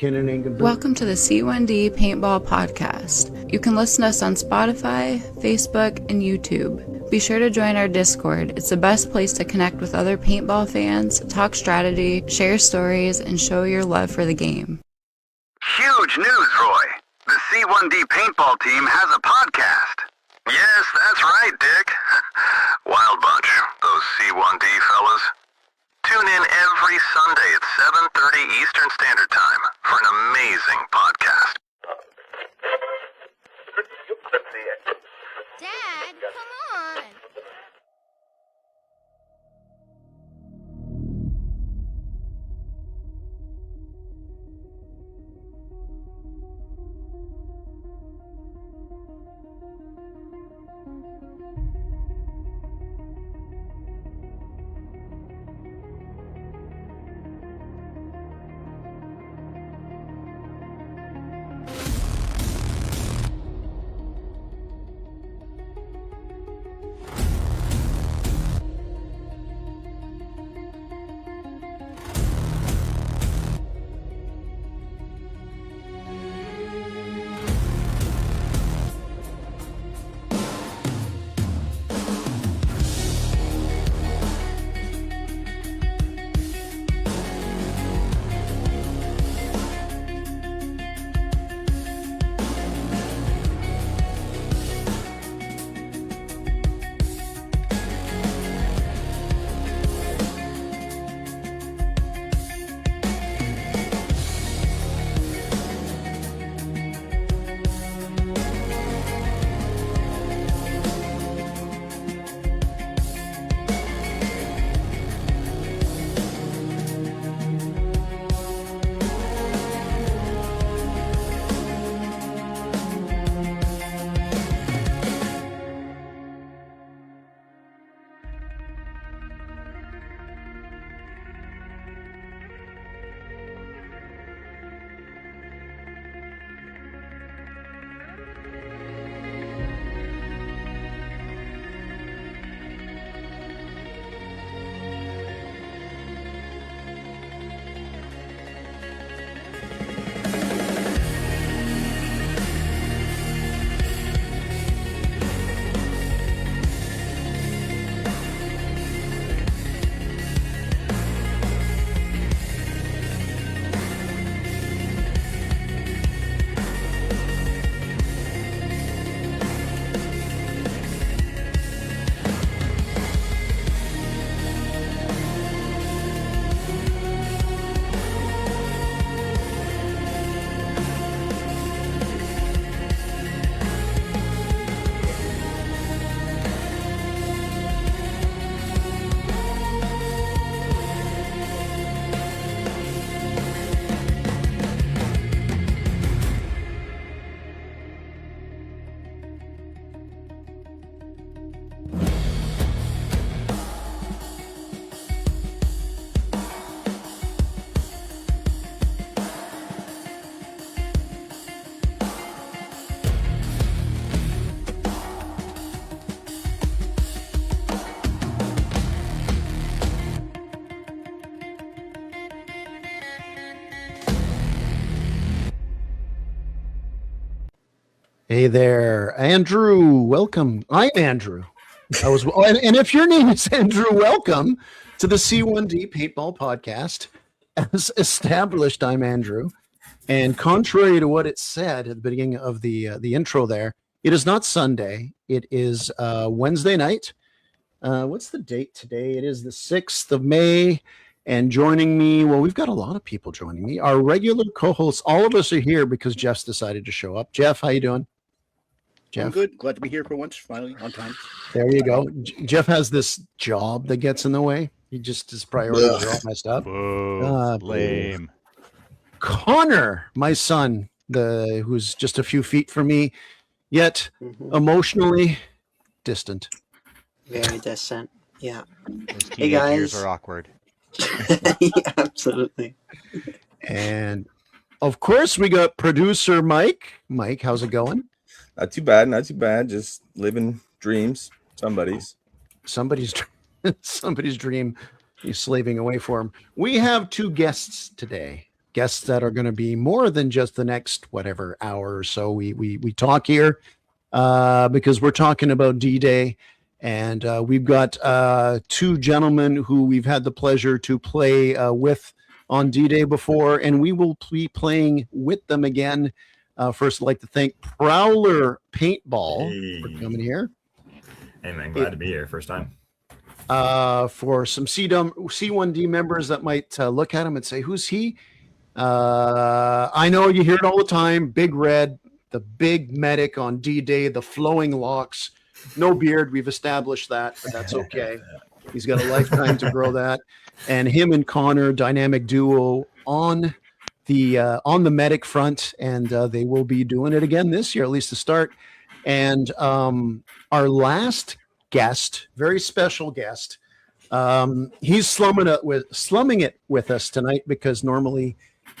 Welcome to the C1D Paintball Podcast. You can listen to us on Spotify, Facebook, and YouTube. Be sure to join our Discord. It's the best place to connect with other paintball fans, talk strategy, share stories, and show your love for the game. Huge news, Roy. The C1D Paintball team has a podcast. Yes, that's right, Dick. Wild bunch, those C1D fellas. Tune in every Sunday at 7:30 Eastern Standard Time for an amazing podcast. Dad, come on! Hey there, Andrew. Welcome. I'm Andrew. And if your name is Andrew, welcome to the C1D Paintball Podcast. As established, I'm Andrew. And contrary to what it said at the beginning of the intro there, it is not Sunday. It is Wednesday night. What's the date today? It is the 6th of May. And joining me, well, we've got a lot of people joining me. Our regular co-hosts, all of us are here because Jeff's decided to show up. Jeff, how you doing? Jeff? I'm good. Glad to be here for once, finally, on time. There you go. Jeff has this job that gets in the way. He just, his priorities are all messed up. Lame. Connor, my son, who's just a few feet from me, yet emotionally distant. Very distant. Yeah. Hey guys. Years are awkward. Yeah, absolutely. And of course, we got producer Mike. Mike, how's it going? Not too bad, not too bad. Just living dreams. Somebody's dream. He's slaving away for him. We have two guests today. guests that are going to be more than just the next whatever hour or so. We talk here because we're talking about D-Day, and we've got two gentlemen who we've had the pleasure to play with on D-Day before, and we will be playing with them again. First, I'd like to thank Prowler Paintball for coming here. Hey man, glad to be here. First time. For some C1D members that might look at him and say, who's he? I know you hear it all the time. Big Red, the big medic on D-Day, the flowing locks, no beard. We've established that, but that's okay. He's got a lifetime to grow that. And him and Connor, dynamic duo on the medic front, and they will be doing it again this year, at least to start. And our last guest, very special guest, he's slumming it with us tonight because normally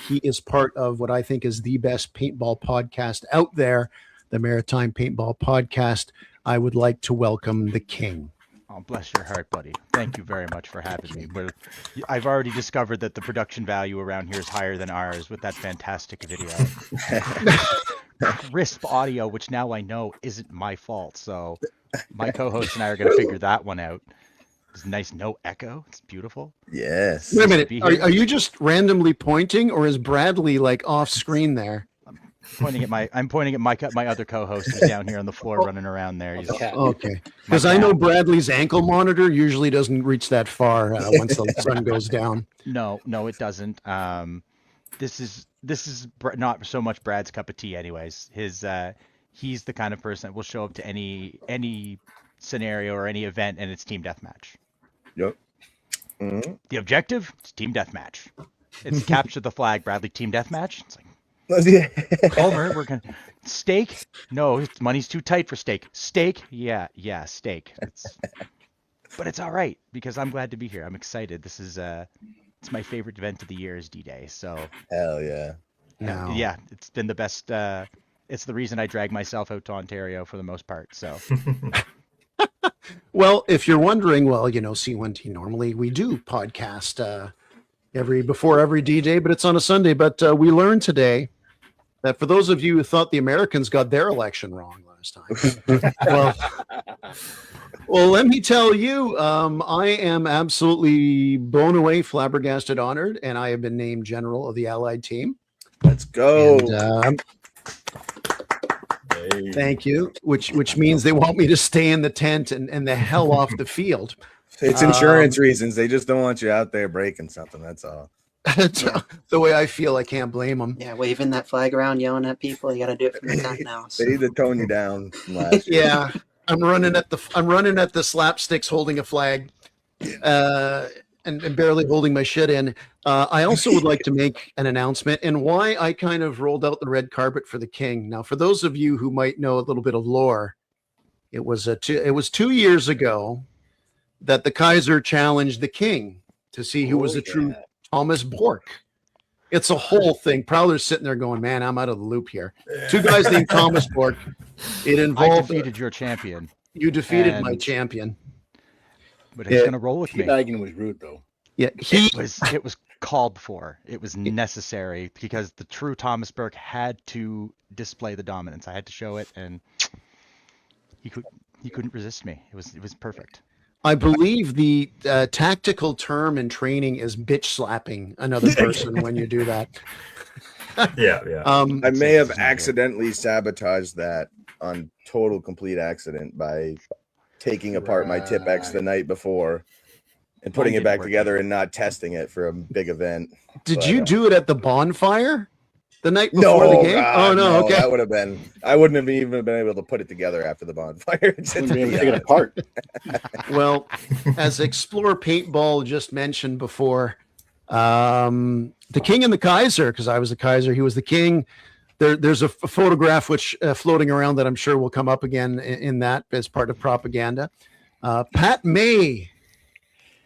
he is part of what I think is the best paintball podcast out there, the Maritime Paintball Podcast. I would like to welcome the King. Oh, bless your heart, buddy. Thank you very much for having me. I've already discovered that the production value around here is higher than ours with that fantastic video. Crisp audio, which now I know isn't my fault. So my co-host and I are going to figure that one out. It's nice, no echo. It's beautiful. Yes. Wait a minute. Are you just randomly pointing, or is Bradley like off screen there? I'm pointing at my other co-host who's down here on the floor running around there. Okay. Because I know Bradley's ankle monitor usually doesn't reach that far once the sun goes down. No, it doesn't. This is not so much Brad's cup of tea, anyways. He's the kind of person that will show up to any scenario or any event, and it's team deathmatch. Yep. Mm-hmm. The objective is team deathmatch. It's capture the flag, Bradley. Team deathmatch. It's like, Homer, we're gonna steak. No, money's too tight for steak. Steak, yeah, steak. But it's all right because I'm glad to be here. I'm excited. This is it's my favorite event of the year is D-Day. So hell yeah. Yeah, it's been the best. It's the reason I drag myself out to Ontario for the most part. So. Well, if you're wondering, C1D normally we do podcast before every D-Day, but it's on a Sunday. But we learned today that for those of you who thought the Americans got their election wrong last time, well, let me tell you, I am absolutely blown away, flabbergasted, honored, and I have been named general of the Allied team. Let's go. And, thank you, which means they want me to stay in the tent and the hell off the field. It's insurance reasons. They just don't want you out there breaking something. That's all. The way I feel, I can't blame them. Yeah, waving that flag around, yelling at people. You got to do it from the tent now. So. They need to tone you down. Yeah, I'm running at the slapsticks, holding a flag, and barely holding my shit in. I also would like to make an announcement and why I kind of rolled out the red carpet for the King. Now, for those of you who might know a little bit of lore, it was 2 years ago that the Kaiser challenged the King to see who was the true Thomas Bourque. It's a whole thing. Prowler's sitting there going, man, I'm out of the loop here. Two guys named Thomas Bourque. It involved. I defeated your champion. You defeated my champion. But he's going to roll with me. Bagging was rude, though. Yeah, it was called for. It was necessary because the true Thomas Bourque had to display the dominance. I had to show it, and he couldn't resist me. It was perfect. I believe the tactical term in training is bitch slapping another person when you do that. Yeah. I may have accidentally sabotaged that on total complete accident by taking apart my Tip X the night before and putting it back together and not testing it for a big event. Did you do it at the bonfire the night before the game? God, no, okay. That would have been. I wouldn't have even been able to put it together after the bonfire. Take it apart. Well, as Explore Paintball just mentioned before, the King and the Kaiser, because I was the Kaiser, he was the King. There's a photograph which floating around that I'm sure will come up again in that as part of propaganda. Pat May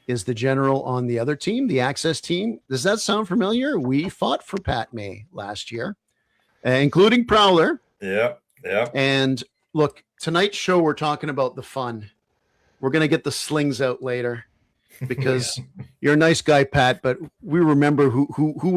is the general on the other team, the Access team. Does that sound familiar? We fought for Pat May last year, including Prowler. Yeah. And look, tonight's show, we're talking about the fun. We're going to get the slings out later because you're a nice guy, Pat, but we remember who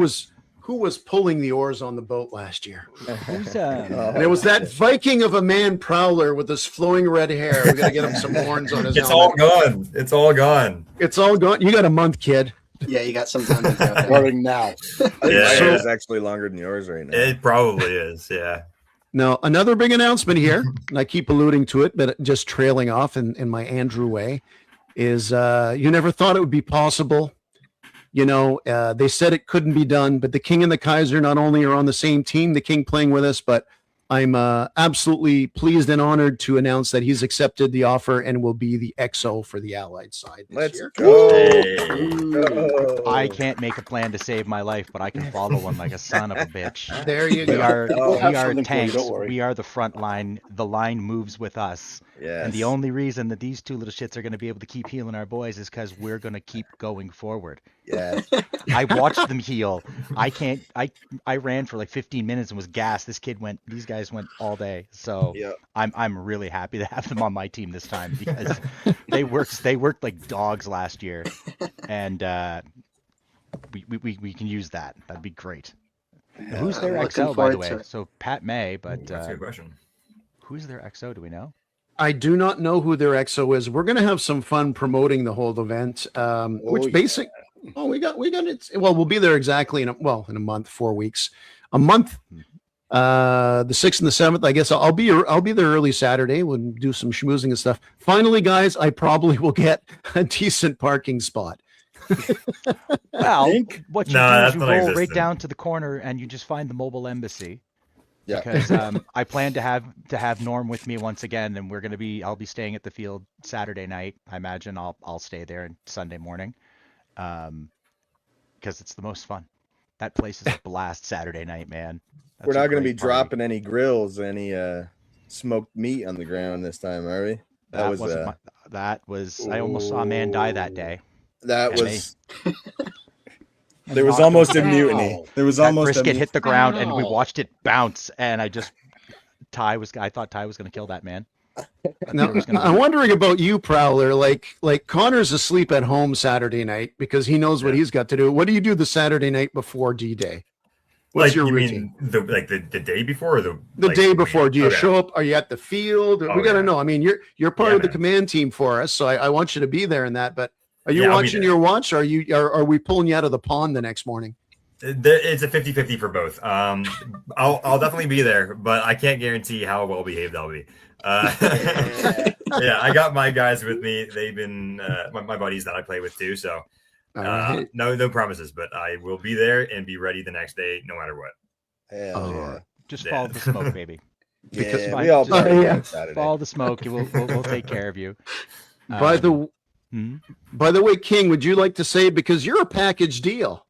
who was pulling the oars on the boat last year? Who's And it was that Viking of a man Prowler with his flowing red hair. We got to get him some horns on his It's helmet. all gone. It's all gone. It's all gone. You got a month, kid. Yeah, you got some time to go. Starting now. I think my Yeah. hair is actually longer than yours right now. It probably is. Yeah. Now, another big announcement here, and I keep alluding to it, but just trailing off in my Andrew way, is you never thought it would be possible. You know, they said it couldn't be done, but the King and the Kaiser not only are on the same team, the King playing with us, but I'm absolutely pleased and honored to announce that he's accepted the offer and will be the XO for the Allied side this Let's year. go. Hey. I can't make a plan to save my life, but I can follow one like a son of a bitch. There you We go. are We'll have we are something for you, tanks. don't worry. We are the front line. The line moves with us. Yes. And the only reason that these two little shits are going to be able to keep healing our boys is because we're going to keep going forward. Yes. I watched them heal. I ran for like 15 minutes and was gassed. These guys went all day. So Yep. I'm really happy to have them on my team this time because they worked like dogs last year, and we can use that. That'd be great. Who's their Looking XO, by the forward way? to it. So Pat May, but That's a good question. who's their XO? Do we know? I do not know who their XO is. We're going to have some fun promoting the whole event, which yeah. basic. Oh, we got it. Well, we'll be there exactly in a month, 4 weeks, a month. The 6th and the 7th. I guess I'll be there early Saturday. We'll do some schmoozing and stuff. Finally, guys, I probably will get a decent parking spot. Well, Think? what you No, do is that's you not roll right existent. down to the corner and you just find the mobile embassy. Yeah. Because I plan to have Norm with me once again, and I'll be staying at the field Saturday night. I imagine I'll stay there Sunday morning, because it's the most fun. That place is a blast Saturday night, man. That's We're a not going to great be party. dropping any grills, any smoked meat on the ground this time, are we? That was I almost saw a man die that day. That And was. And There was knocked almost a him- mutiny. There was That almost a brisket hit the ground, and we Ow. watched it bounce. And I thought Ty was going to kill that man. Now, I'm wondering about you, Prowler. Like Connor's asleep at home Saturday night because he knows what he's got to do. What do you do the Saturday night before D-Day? What's Like your you routine? mean the day before or The like, day before, do you okay. show up? Are you at the field? Oh, We got to yeah. know. I mean, you're part Yeah, of the man. command team for us, so I want you to be there in that. But are you Yeah, I'll be watching there. your watch? Or are we pulling you out of the pond the next morning? It's a 50-50 for both. I'll definitely be there, but I can't guarantee how well behaved I'll be. Yeah, I got my guys with me. They've been my buddies that I play with too. So All right. no promises, but I will be there and be ready the next day, no matter what. Hell Oh, yeah. Just Yeah. follow the smoke, baby. Yeah, fine. we all Just- party yeah. on Saturday. Follow the smoke. We'll take care of you. By the hmm? By the way, King, would you like to say, because you're a package deal?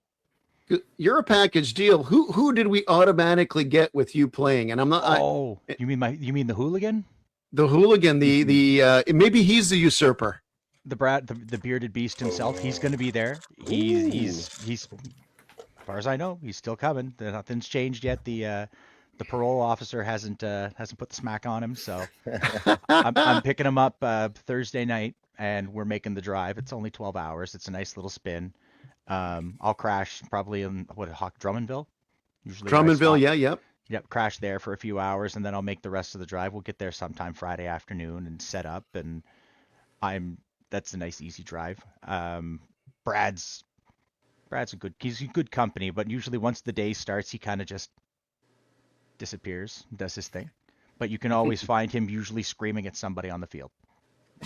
You're a package deal. Who did we automatically get with you playing? And I'm not You mean the hooligan? the hooligan. The maybe he's the usurper. The bearded beast himself. He's going to be there. He's as far as I know, he's still coming. Nothing's changed yet. The parole officer hasn't put the smack on him, so I'm picking him up Thursday night, and we're making the drive. It's only 12 hours. It's a nice little spin. I'll crash probably in Drummondville. Usually where I Drummondville, stop. yeah, yep. Yep, crash there for a few hours, and then I'll make the rest of the drive. We'll get there sometime Friday afternoon and set up, and that's a nice easy drive. Brad's he's good company, but usually once the day starts, he kind of just disappears, does his thing. But you can always find him usually screaming at somebody on the field.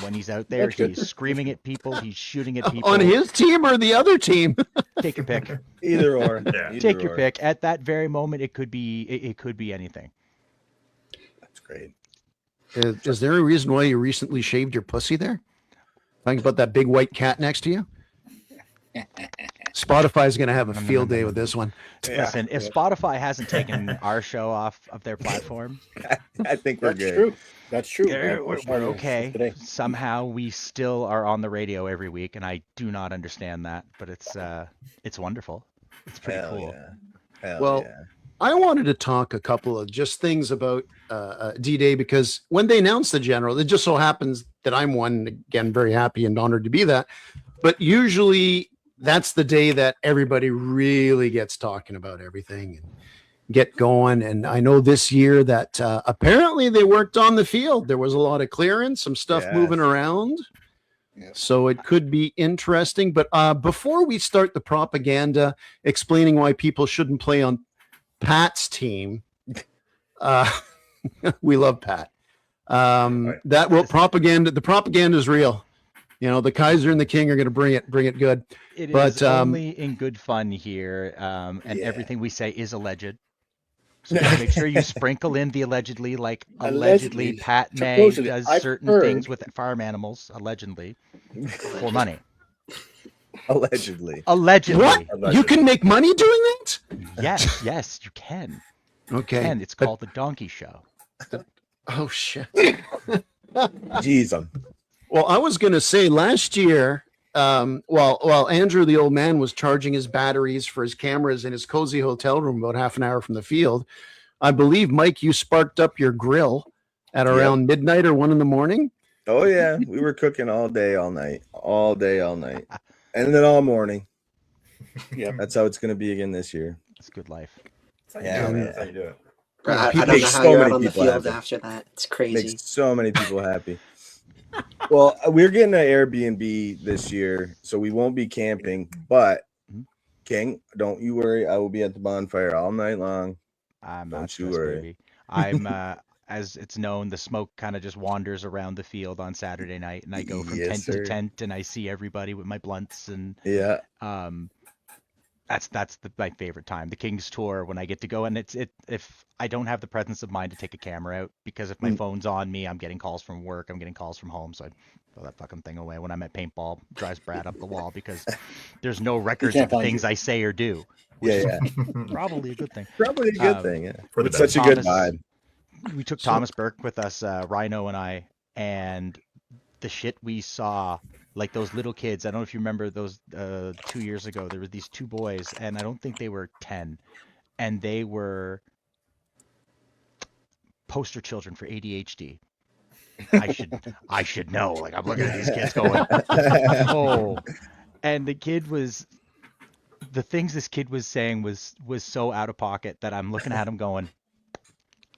When he's out there, That's good. he's screaming at people, he's shooting at people. On his team or the other team? Take your pick. Either or. Yeah. Either Take your or. pick. At that very moment, it could be anything. That's great. Is there a reason why you recently shaved your pussy there? Think about that big white cat next to you. Spotify's going to have a field day with this one. Listen, if Spotify hasn't taken our show off of their platform, I think we're That's good. true. That's true. we're okay. Today. Somehow we still are on the radio every week, and I do not understand that, but it's wonderful. It's pretty Hell cool. yeah. Hell Well, yeah. I wanted to talk a couple of just things about D-Day, because when they announced the general, it just so happens that I'm one, again, very happy and honored to be that. But usually that's the day that everybody really gets talking about everything and get going. And I know this year that apparently they worked on the field. There was a lot of clearance, some stuff moving around. Yeah. So it could be interesting. But before we start the propaganda explaining why people shouldn't play on Pat's team, we love Pat. That will propaganda. The propaganda is real. You know, the Kaiser and the King are going to bring it good. It but, is only in good fun here, and everything we say is alleged. So make sure you sprinkle in the allegedly, like allegedly Pat May does certain things with farm animals, allegedly, for money. Allegedly. What? You can make money doing that? Yes, you can. Okay. And it's called the Donkey Show. Oh shit. Jeez. Well, I was going to say last year, while Andrew, the old man, was charging his batteries for his cameras in his cozy hotel room about half an hour from the field, I believe, Mike, you sparked up your grill at around midnight or 1 a.m. Oh, yeah. We were cooking all day, all night. And then all morning. Yeah, that's how it's going to be again this year. It's good life. Yeah, man. That's how you do it. I don't know how you're out on the field after that. It's crazy. Makes so many people happy. Well, we're getting an Airbnb this year, so we won't be camping. But King, don't you worry. I will be at the bonfire all night long. I'm Don't not you stressed, worry. baby. I'm as it's known, the smoke kind of just wanders around the field on Saturday night, and I go from tent to tent, and I see everybody with my blunts, and that's my favorite time, the King's Tour, when I get to go. And if I don't have the presence of mind to take a camera out, because if my phone's on me, I'm getting calls from work, I'm getting calls from home, so I throw that fucking thing away. When I'm at paintball, drives Brad up the wall because there's no records of the things I say or do. Which is probably a good thing. Probably a good thing, yeah. For It's such a good vibe. We took Thomas Bourque with us, Rhino and I, and the shit we saw, like those little kids. I don't know if you remember those 2 years ago. There were these two boys, and I don't think they were 10, and they were poster children for ADHD. I should know. Like, I'm looking at these kids going, oh, and the things this kid was saying was so out of pocket that I'm looking at him going,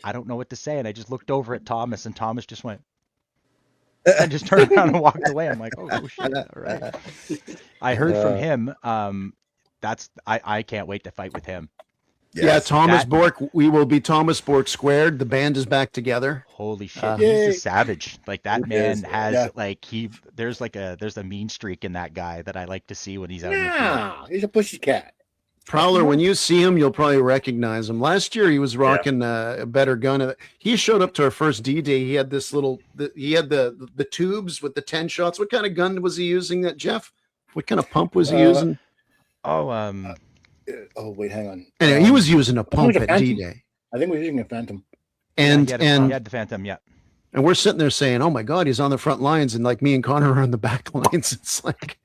I don't know what to say. And I just looked over at Thomas, and Thomas just went and just turned around and walked away. I'm like, oh shit, all right. I heard from him. I can't wait to fight with him. Yes, yeah, Thomas Bourque. We will be Thomas Bourque squared. The band is back together. Holy shit, he's a savage. Like, that man has there's a mean streak in that guy that I like to see when he's out. Yeah, he's a pushy cat. Prowler, when you see him, you'll probably recognize him. Last year, he was rocking a better gun. He showed up to our first D-Day. He had this he had the tubes with the 10 shots. What kind of gun was he using, that Jeff? What kind of pump was he using? Oh, wait, hang on. Anyway, he was using a pump at D-Day. I think we're using a Phantom. And he had the Phantom, yeah. And we're sitting there saying, "Oh my God, he's on the front lines," and like me and Connor are on the back lines. It's like,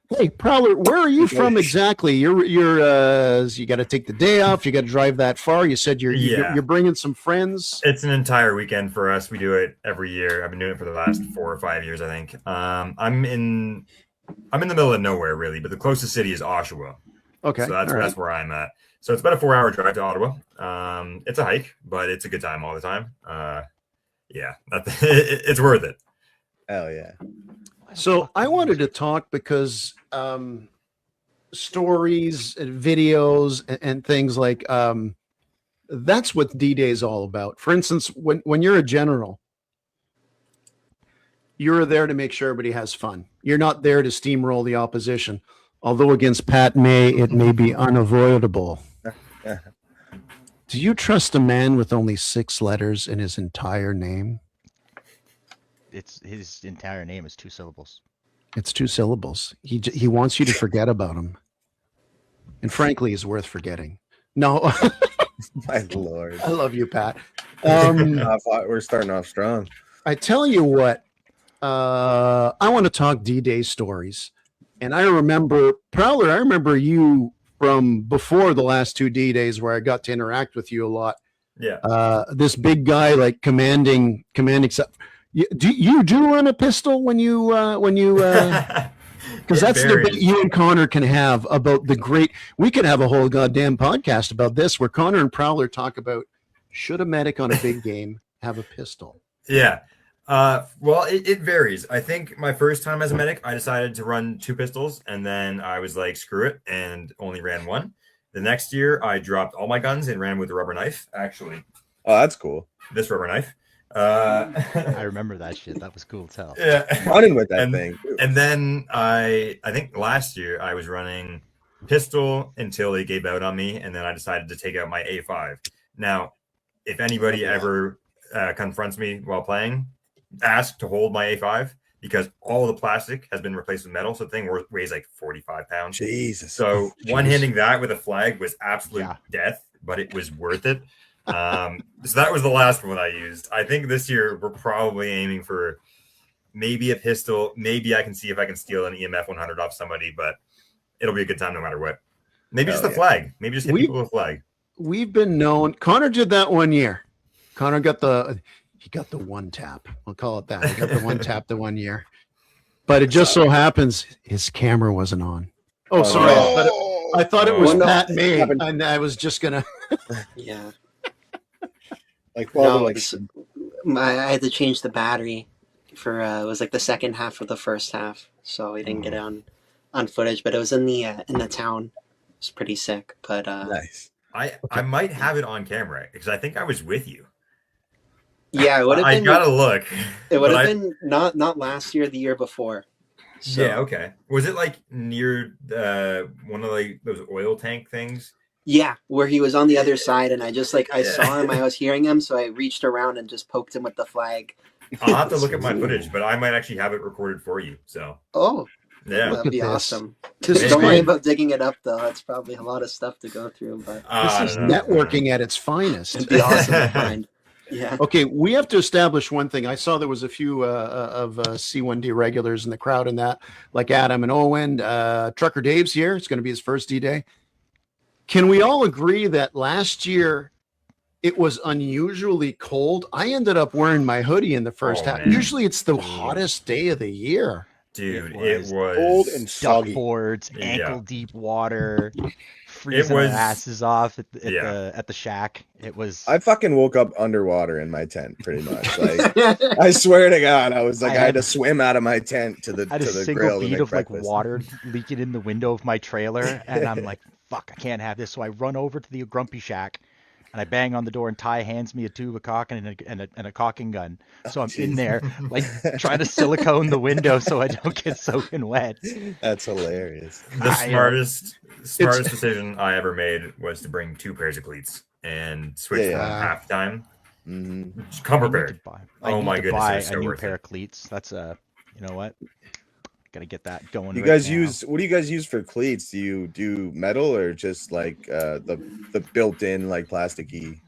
hey, Prowler, where are you from exactly? You're you got to take the day off. You got to drive that far. You said you're bringing some friends. It's an entire weekend for us. We do it every year. I've been doing it for the last 4 or 5 years, I think. I'm in the middle of nowhere, really, but the closest city is Oshawa. Okay, so that's where I'm at. So it's about a 4-hour drive to Ottawa. It's a hike, but it's a good time all the time. It's worth it. Hell yeah. So I wanted to talk because stories and videos and things like that's what D-Day is all about. For instance, when you're a general, you're there to make sure everybody has fun. You're not there to steamroll the opposition. Although against Pat May, it may be unavoidable. Do you trust a man with only 6 letters in his entire name? His entire name is 2 syllables. It's 2 syllables. He wants you to forget about him. And frankly, he's worth forgetting. No. My Lord. I love you, Pat. We're starting off strong. I tell you what, I want to talk D-Day stories. And I remember, Prowler, I remember you from before the last 2 D-Days where I got to interact with you a lot. Yeah. This big guy, like commanding. Do you run a pistol when you? Because that's the debate you and Connor can have about the great. We could have a whole goddamn podcast about this, where Connor and Prowler talk about should a medic on a big game have a pistol. Yeah. Well, it varies. I think my first time as a medic, I decided to run 2 pistols, and then I was like, screw it, and only ran 1. The next year, I dropped all my guns and ran with a rubber knife. Actually, oh, that's cool. This rubber knife. I remember that shit. That was cool as hell. Yeah, running with that thing. And then I think last year I was running pistol until they gave out on me, and then I decided to take out my A5. Now, if anybody ever confronts me while playing, ask to hold my A5 because all the plastic has been replaced with metal. So the thing weighs like 45 pounds. Jesus. So one-handing that with a flag was absolute death, but it was worth it. So that was the last one I used. I think this year we're probably aiming for maybe a pistol. Maybe I can see if I can steal an EMF 100 off somebody, but it'll be a good time no matter what. Maybe just a flag. Maybe just hit people with a flag. We've been known. Connor did that one year. Connor got the one tap. I'll call it that. He got the one tap the one year. But it just so happens his camera wasn't on. Oh, sorry. I thought it was Pat May, and I was just gonna. Yeah. Like, I had to change the battery for it was like the second half of the first half, so we didn't get it on footage. But it was in the town. It's pretty sick. But nice. I might have it on camera because I think I was with you. Yeah, it would have been. I gotta look. It would have been not last year, the year before. So. Yeah. Okay. Was it like near one of like those oil tank things? Yeah, where he was on the other side, and I just I saw him, I was hearing him, so I reached around and just poked him with the flag. I'll have to look at my footage, but I might actually have it recorded for you. So. Oh. Yeah, that'd be awesome. Just don't worry about digging it up, though. That's probably a lot of stuff to go through. But this is networking at its finest. It'd be awesome to find. Yeah. Okay, we have to establish one thing. I saw there was a few of C1D regulars in the crowd, and that, like Adam and Owen. Trucker Dave's here. It's going to be his first D-Day. Can we all agree that last year it was unusually cold? I ended up wearing my hoodie in the first half. Man. Usually it's the hottest day of the year. Dude, it was cold and soggy. Boards, ankle deep water, freezing our asses off at the shack. It was. I fucking woke up underwater in my tent, pretty much. Like, I swear to God, I was like, I had to swim out of my tent to the I had to a the single grill bead to make of breakfast. like water leaking in the window of my trailer, and I'm like, fuck, I can't have this. So I run over to the Grumpy Shack. And I bang on the door, and Ty hands me a tube of caulk and a caulking gun. So I'm in there, like trying to silicone the window so I don't get soaking wet. That's hilarious. The smartest decision I ever made was to bring 2 pairs of cleats and switch them half the time. Mm-hmm. Come prepared. Oh my goodness, buy so a new worth pair it. of cleats. That's you know what? Gotta get that going. You guys use what do you guys use for cleats? Do you do metal or just like the built-in like plasticky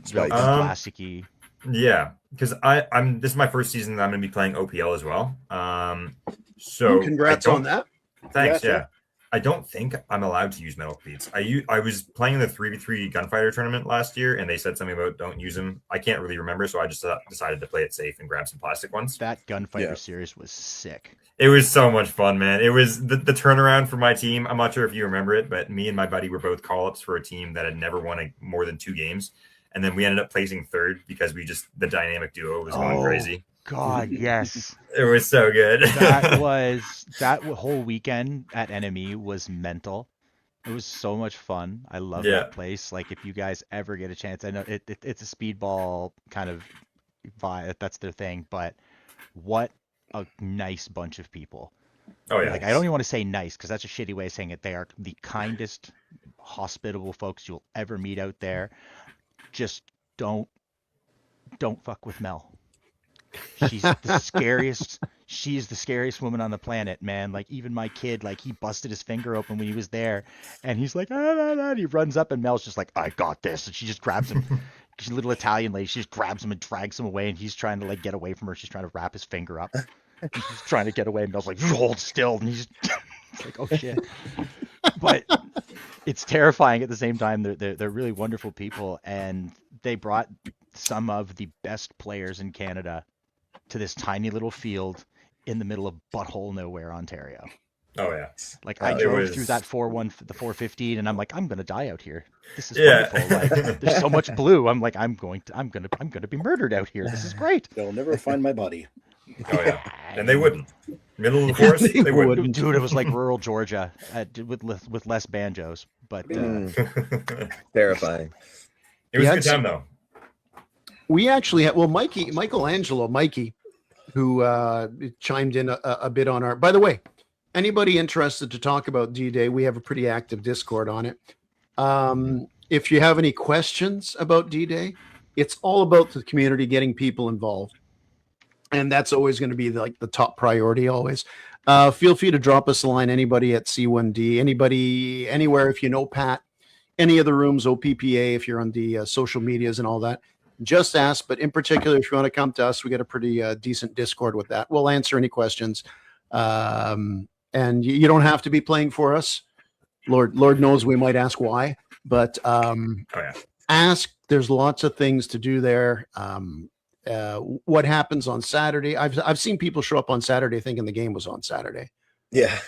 spikes? Plasticky. Yeah, because I'm this is my first season that I'm gonna be playing OPL as well. So congrats on that. Thanks. Yeah. I don't think I'm allowed to use metal cleats. I was playing in the 3v3 gunfighter tournament last year, and they said something about don't use them. I can't really remember, so I just decided to play it safe and grab some plastic ones. That gunfighter series was sick. It was so much fun, man. It was the turnaround for my team. I'm not sure if you remember it, but me and my buddy were both call-ups for a team that had never won more than 2 games. And then we ended up placing 3rd because the dynamic duo was going crazy. God, yes. It was so good. that whole weekend at NME was mental. It was so much fun. I love that place. Like, if you guys ever get a chance, I know it's a speedball kind of vibe. That's their thing, but what a nice bunch of people. Oh yeah. Like, I don't even want to say nice because that's a shitty way of saying it. They are the kindest, hospitable folks you'll ever meet out there. Just don't fuck with Mel. She's the scariest. She's the scariest woman on the planet, man. Like, even my kid, like, he busted his finger open when he was there, and he's like, and he runs up, and Mel's just like, I got this, and she just grabs him. She's a little Italian lady. She just grabs him and drags him away, and he's trying to like get away from her. She's trying to wrap his finger up. He's trying to get away, and Mel's like, hold still, and he's like, oh shit. But it's terrifying at the same time. They're really wonderful people, and they brought some of the best players in Canada to this tiny little field in the middle of butthole nowhere, Ontario. Oh yeah. Like I It drove was- through that 4-1, the 415, and I'm like, I'm gonna die out here. This is Yeah. wonderful. Like, there's so much blue. I'm like, I'm gonna be murdered out here. This is great. They'll never find my body. Oh yeah. And they wouldn't. Middle of the forest, they wouldn't. Dude, it was like rural Georgia with less banjos, but Terrifying. It was We a had good time though. We actually had, well, Mikey, who chimed in a bit on our, by the way, anybody interested to talk about D-Day, we have a pretty active Discord on it. If you have any questions about D-Day, it's all about the community, getting people involved. And that's always going to be like the top priority always. Feel free to drop us a line, anybody at C1D, anybody, anywhere, if you know Pat, any of the rooms, OPPA, if you're on the social medias and all that. Just ask, but in particular, if you want to come to us, we got a pretty decent Discord with that. We'll answer any questions. And you don't have to be playing for us. Lord knows we might ask why, but ask. There's lots of things to do there. What happens on Saturday? I've seen people show up on Saturday thinking the game was on Saturday. Yeah.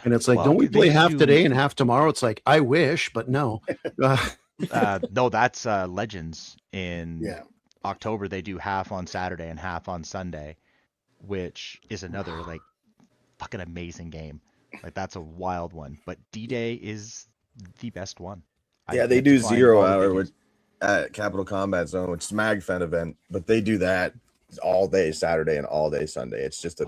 And it's like, Well, don't we play they half do- today and half tomorrow? It's like, I wish, but no. no, that's Legends in Yeah. October. They do half on Saturday and half on Sunday, which is another like fucking amazing game. Like that's a wild one. But D-Day is the best one. Yeah, they do 0 hour with at Capital Combat Zone, which is a MagFen event, but they do that all day Saturday and all day Sunday. It's just a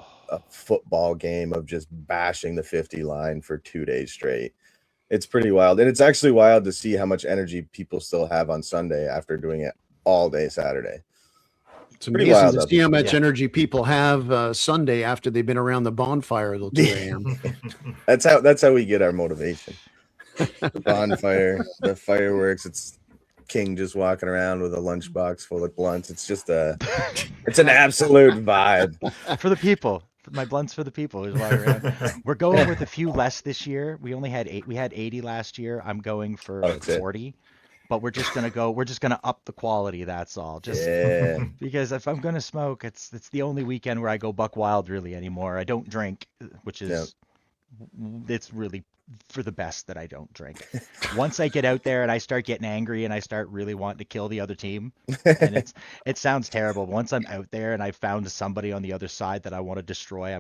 football game of just bashing the 50 line for 2 days straight. It's pretty wild. And it's actually wild to see how much energy people still have on Sunday after doing it all day Saturday. It's Pretty amazing wild to see how much Yeah. energy people have Sunday after they've been around the bonfire till 2 a.m. That's how we get our motivation. The bonfire, the fireworks. It's King just walking around with a lunchbox full of blunts. It's just it's an absolute vibe. For the people. My blunts for the people is why we're going with a few less this year. We only had 8. We had 80 last year. I'm going for Oh, that's it. 40. But we're just gonna up the quality, that's all. Just Yeah. because if I'm gonna smoke, it's the only weekend where I go buck wild really anymore. I don't drink, which is it's really for the best that I don't drink. Once I get out there and I start getting angry and I start really wanting to kill the other team, and it sounds terrible. Once I'm out there and I found somebody on the other side that I want to destroy,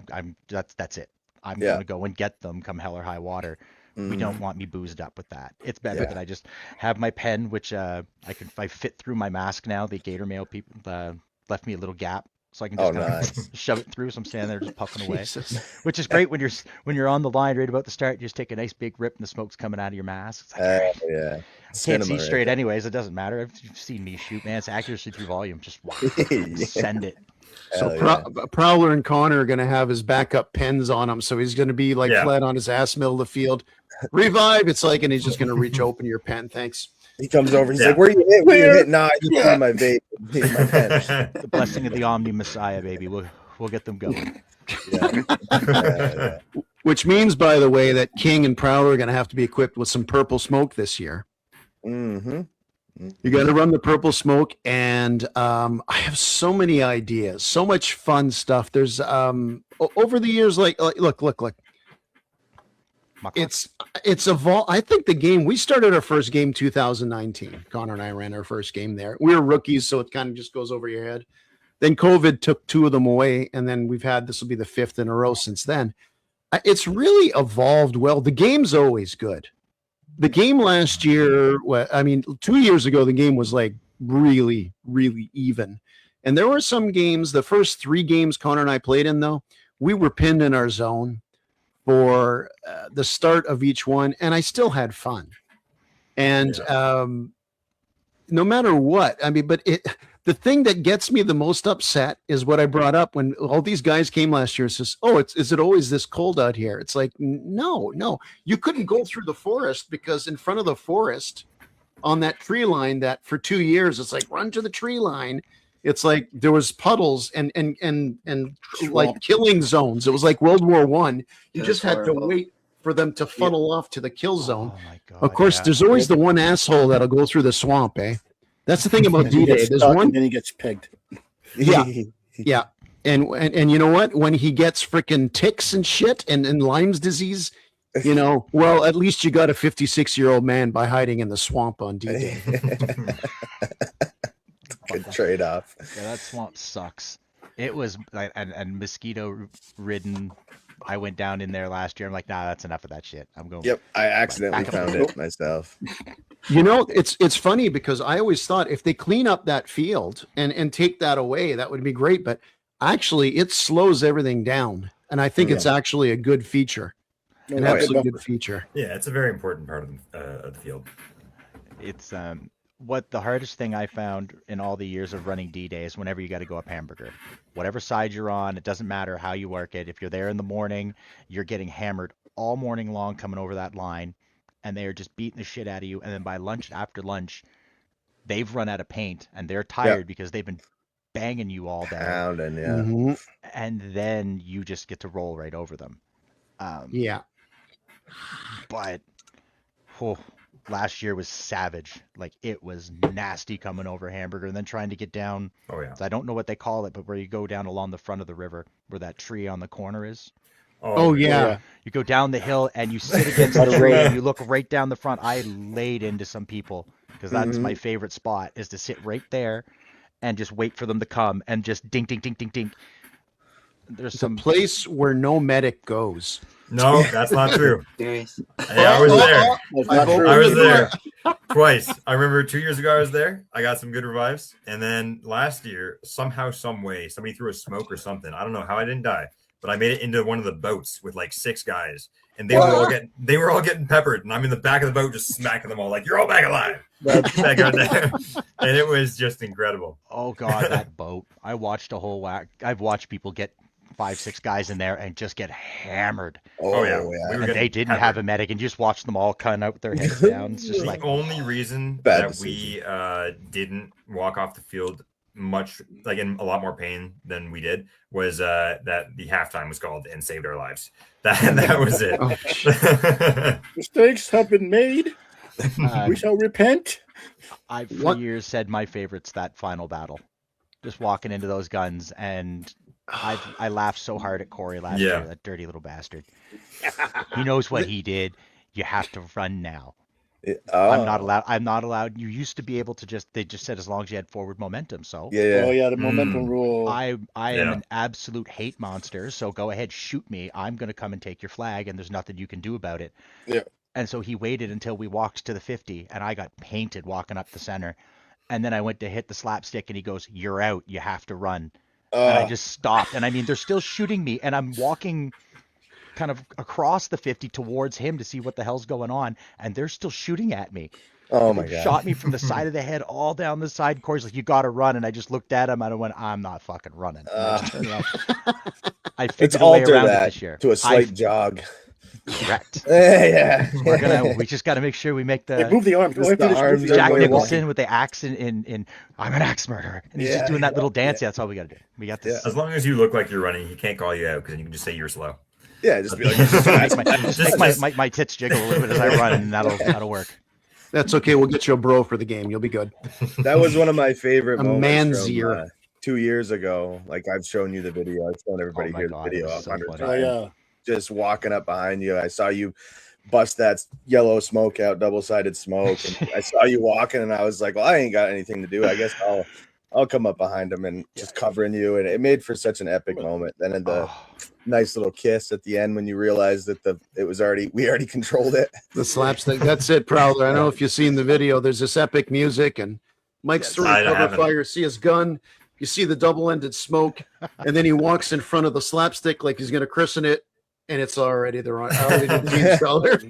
that's it. I'm gonna go and get them come hell or high water. We don't want me boozed up with that. It's better that I just have my pen, which I fit through my mask now. The Gator Mail people left me a little gap, so I can just nice. shove it through. So I'm standing there just puffing away, Jesus. which is great when you're on the line right about to start. You just take a nice big rip and the smoke's coming out of your mask. It's like, Yeah. can't Cinema see right straight there. anyways. It doesn't matter. You've seen me shoot, man. It's accuracy through volume. Just send it. So Hell Prowler and Connor are going to have his backup pens on him. So he's going to be like flat on his ass middle of the field. Revive. It's like, and he's just going to reach open your pen. Thanks. He comes over. He's like, "Where you hit? Where you hit? Nah, you need my vape. Need my pen." The blessing of the Omni Messiah, baby. We'll get them going. Which means, by the way, that King and Prowler are going to have to be equipped with some purple smoke this year. Mm-hmm. You got to run the purple smoke, and I have so many ideas, so much fun stuff. There's over the years, like look. It's evolved. I think the game, we started our first game 2019. Connor and I ran our first game there. We were rookies, so it kind of just goes over your head. Then COVID took 2 of them away, and then this will be the 5th in a row since then. It's really evolved well. The game's always good. The game last year, 2 years ago, the game was like really, really even. And there were some games, the first 3 games Connor and I played in, though, we were pinned in our zone for the start of each one, and I still had fun. And no matter what, the thing that gets me the most upset is what I brought up when all these guys came last year. It says, is it always this cold out here? It's like, no, you couldn't go through the forest because in front of the forest on that tree line that for 2 years, it's like, run to the tree line. It's like there was puddles and like killing zones. It was like World War I. You just had to wait for them to funnel off to the kill zone. Oh my God, of course, there's always the one asshole that'll go through the swamp, eh? That's the thing about D-Day. There's one, and then he gets pegged. yeah. And you know what? When he gets freaking ticks and shit and Lyme's disease, you know, well, at least you got a 56-year-old man by hiding in the swamp on D-Day. Good trade-off. Yeah, that swamp sucks. It was and mosquito ridden. I went down in there last year. I'm like, nah, that's enough of that shit. I'm going. Yep, I accidentally found it myself. You know, it's funny because I always thought if they clean up that field and take that away, that would be great. But actually, it slows everything down, and I think it's actually a good feature. An absolutely good feature. Yeah, it's a very important part of the field. It's what the hardest thing I found in all the years of running D-Day is whenever you got to go up hamburger. Whatever side you're on, it doesn't matter how you work it. If you're there in the morning, you're getting hammered all morning long coming over that line, and they are just beating the shit out of you. And then by lunch, after lunch, they've run out of paint, and they're tired because they've been banging you all day. Pounding, yeah. Mm-hmm. And then you just get to roll right over them. Yeah. But last year was savage. Like, it was nasty coming over hamburger and then trying to get down. Oh yeah. I don't know what they call it, but where you go down along the front of the river where that tree on the corner is. Oh yeah. You go down the hill and you sit against the tree and you look right down the front. I laid into some people because that's my favorite spot, is to sit right there and just wait for them to come and just dink, dink, dink, dink, dink. There's some place where no medic goes. No, that's not true. Serious. Yeah, I was there. That's not true. I was there twice. I remember 2 years ago I was there. I got some good revives. And then last year, somehow, some way, somebody threw a smoke or something. I don't know how I didn't die, but I made it into one of the boats with like 6 guys. And they were all getting peppered. And I'm in the back of the boat just smacking them all like, you're all back alive. Back out there. And it was just incredible. Oh God, that boat. I watched a whole whack. I've watched people get 5-6 guys in there and just get hammered. Oh yeah. And they didn't have a medic, and you just watched them all cut out with their heads down. It's just like the only reason Bad that decision. we didn't walk off the field much, like in a lot more pain than we did, was that the halftime was called and saved our lives. That was it. Mistakes have been made. We shall repent. I've for years said my favorite's that final battle. Just walking into those guns, and I laughed so hard at Corey last year, that dirty little bastard. He knows what he did. You have to run now. I'm not allowed. You used to be able to they just said as long as you had forward momentum. So the momentum rule. I am an absolute hate monster. So go ahead, shoot me. I'm going to come and take your flag, and there's nothing you can do about it. Yeah. And so he waited until we walked to the 50, and I got painted walking up the center. And then I went to hit the slapstick, and he goes, "You're out. You have to run." And I just stopped. And I mean, they're still shooting me, and I'm walking kind of across the 50 towards him to see what the hell's going on, and they're still shooting at me. Oh my God. Shot me from the side of the head all down the side. Corey's like, "You got to run." And I just looked at him and I went, "I'm not fucking running." I figured a way around it this year. To a slight jog. Correct. Yeah. We just got to make sure we make the move the arms. Jack Nicholson with the axe in I'm an axe murderer, and he's just doing that little dance. Yeah, that's all we got to do. We got this. As long as you look like you're running, he can't call you out because you can just say you're slow. Yeah, just be like, my tits jiggle a little bit as I run, and that'll work. That's okay. We'll get you a bro for the game. You'll be good. That was one of my favorite moments man's from, ear. 2 years ago. Like, I've shown you the video. I've shown everybody here the video 100 times. Just walking up behind you. I saw you bust that yellow smoke out, double-sided smoke. And I saw you walking, and I was like, well, I ain't got anything to do. I guess I'll come up behind him and just covering you. And it made for such an epic moment. Then in the nice little kiss at the end when you realized that we already controlled it. The slapstick. That's it, Prowler. I don't know if you've seen the video. There's this epic music, and Mike's throwing cover fire. See his gun. You see the double-ended smoke, and then he walks in front of the slapstick like he's going to christen it, and it's already the wrong team color.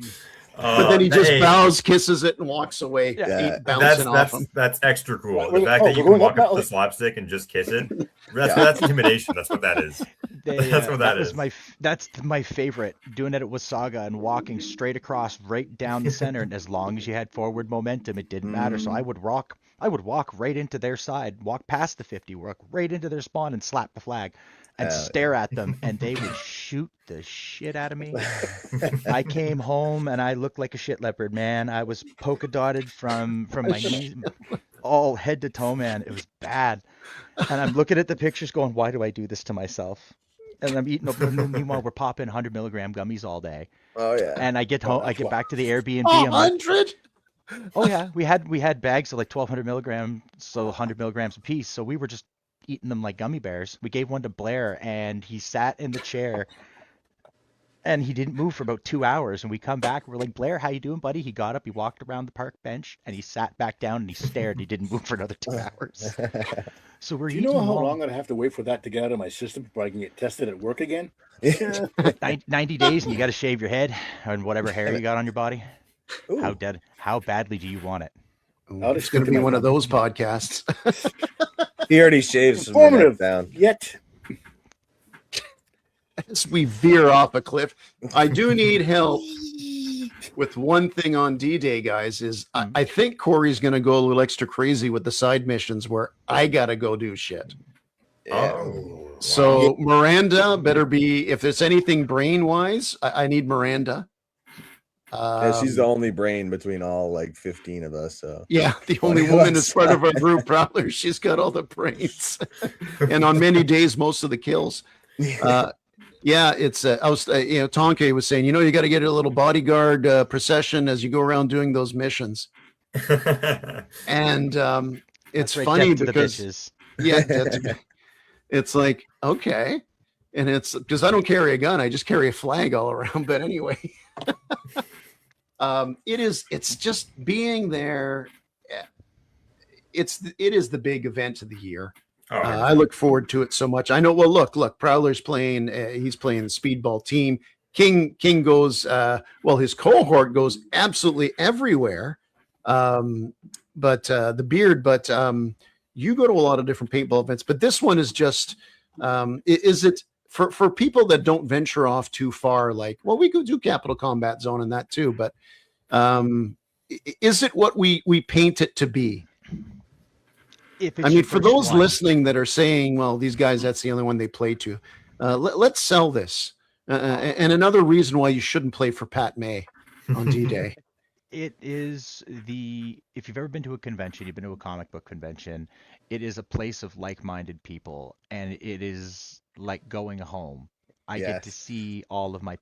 But then he just bows, kisses it, and walks away. That's extra cool. The fact that you can walk up to the slapstick and just kiss it, that's intimidation. That's what that is. That's my favorite. Doing it at Wasaga and walking straight across right down the center, and as long as you had forward momentum, it didn't matter. So I would walk right into their side, walk past the 50, walk right into their spawn, and slap the flag. And stare at them, and they would shoot the shit out of me. I came home, and I looked like a shit leopard, man. I was polka dotted from my knees, all head to toe, man. It was bad. And I'm looking at the pictures going, why do I do this to myself? And I'm eating, meanwhile, we're popping 100 milligram gummies all day. Oh yeah. And I get home, I get back to the Airbnb. I'm like, 100? oh yeah, we had bags of like 1,200 milligrams, so 100 milligrams a piece. So we were just eating them like gummy bears. We gave one to Blair, and he sat in the chair, and he didn't move for about 2 hours. And we come back, we're like, Blair, how you doing, buddy? He got up, he walked around the park bench, and he sat back down and he stared. He didn't move for another 2 hours. So we're Do you know how long I'd have to wait for that to get out of my system before I can get tested at work again? 90 days, and you got to shave your head and whatever hair you got on your body. Ooh. How badly do you want it? It's going to be one of those podcasts. He already shaves some Informative down. Yet. As we veer off a cliff, I do need help with one thing on D-Day, guys. Is I think Corey's going to go a little extra crazy with the side missions where I got to go do shit. Yeah. Oh, So Miranda better be, if there's anything brain-wise, I need Miranda. Yeah, she's the only brain between all like 15 of us. So Yeah, the only woman as part of our group, Prowler. She's got all the brains, and on many days, most of the kills. Yeah, it's. I was, Tonke was saying, you got to get a little bodyguard procession as you go around doing those missions, and it's Right, funny death to the because bitches. yeah, it's like okay, and it's because I don't carry a gun, I just carry a flag all around. But anyway. It's just being there. It is the big event of the year. I look forward to it so much. I know. Well, look, Prowler's playing. He's playing the speedball team. King goes. His cohort goes absolutely everywhere. But the beard. But you go to a lot of different paintball events. But this one is just. Is it? For people that don't venture off too far, like, well, we could do Capital Combat Zone and that too, but is it what we paint it to be? For those listening that are saying, well, these guys, that's the only one they play to, let's sell this. And another reason why you shouldn't play for Pat May on D-Day. It is if you've ever been to a convention, you've been to a comic book convention, it is a place of like-minded people, and it is like going home. I get to see all of my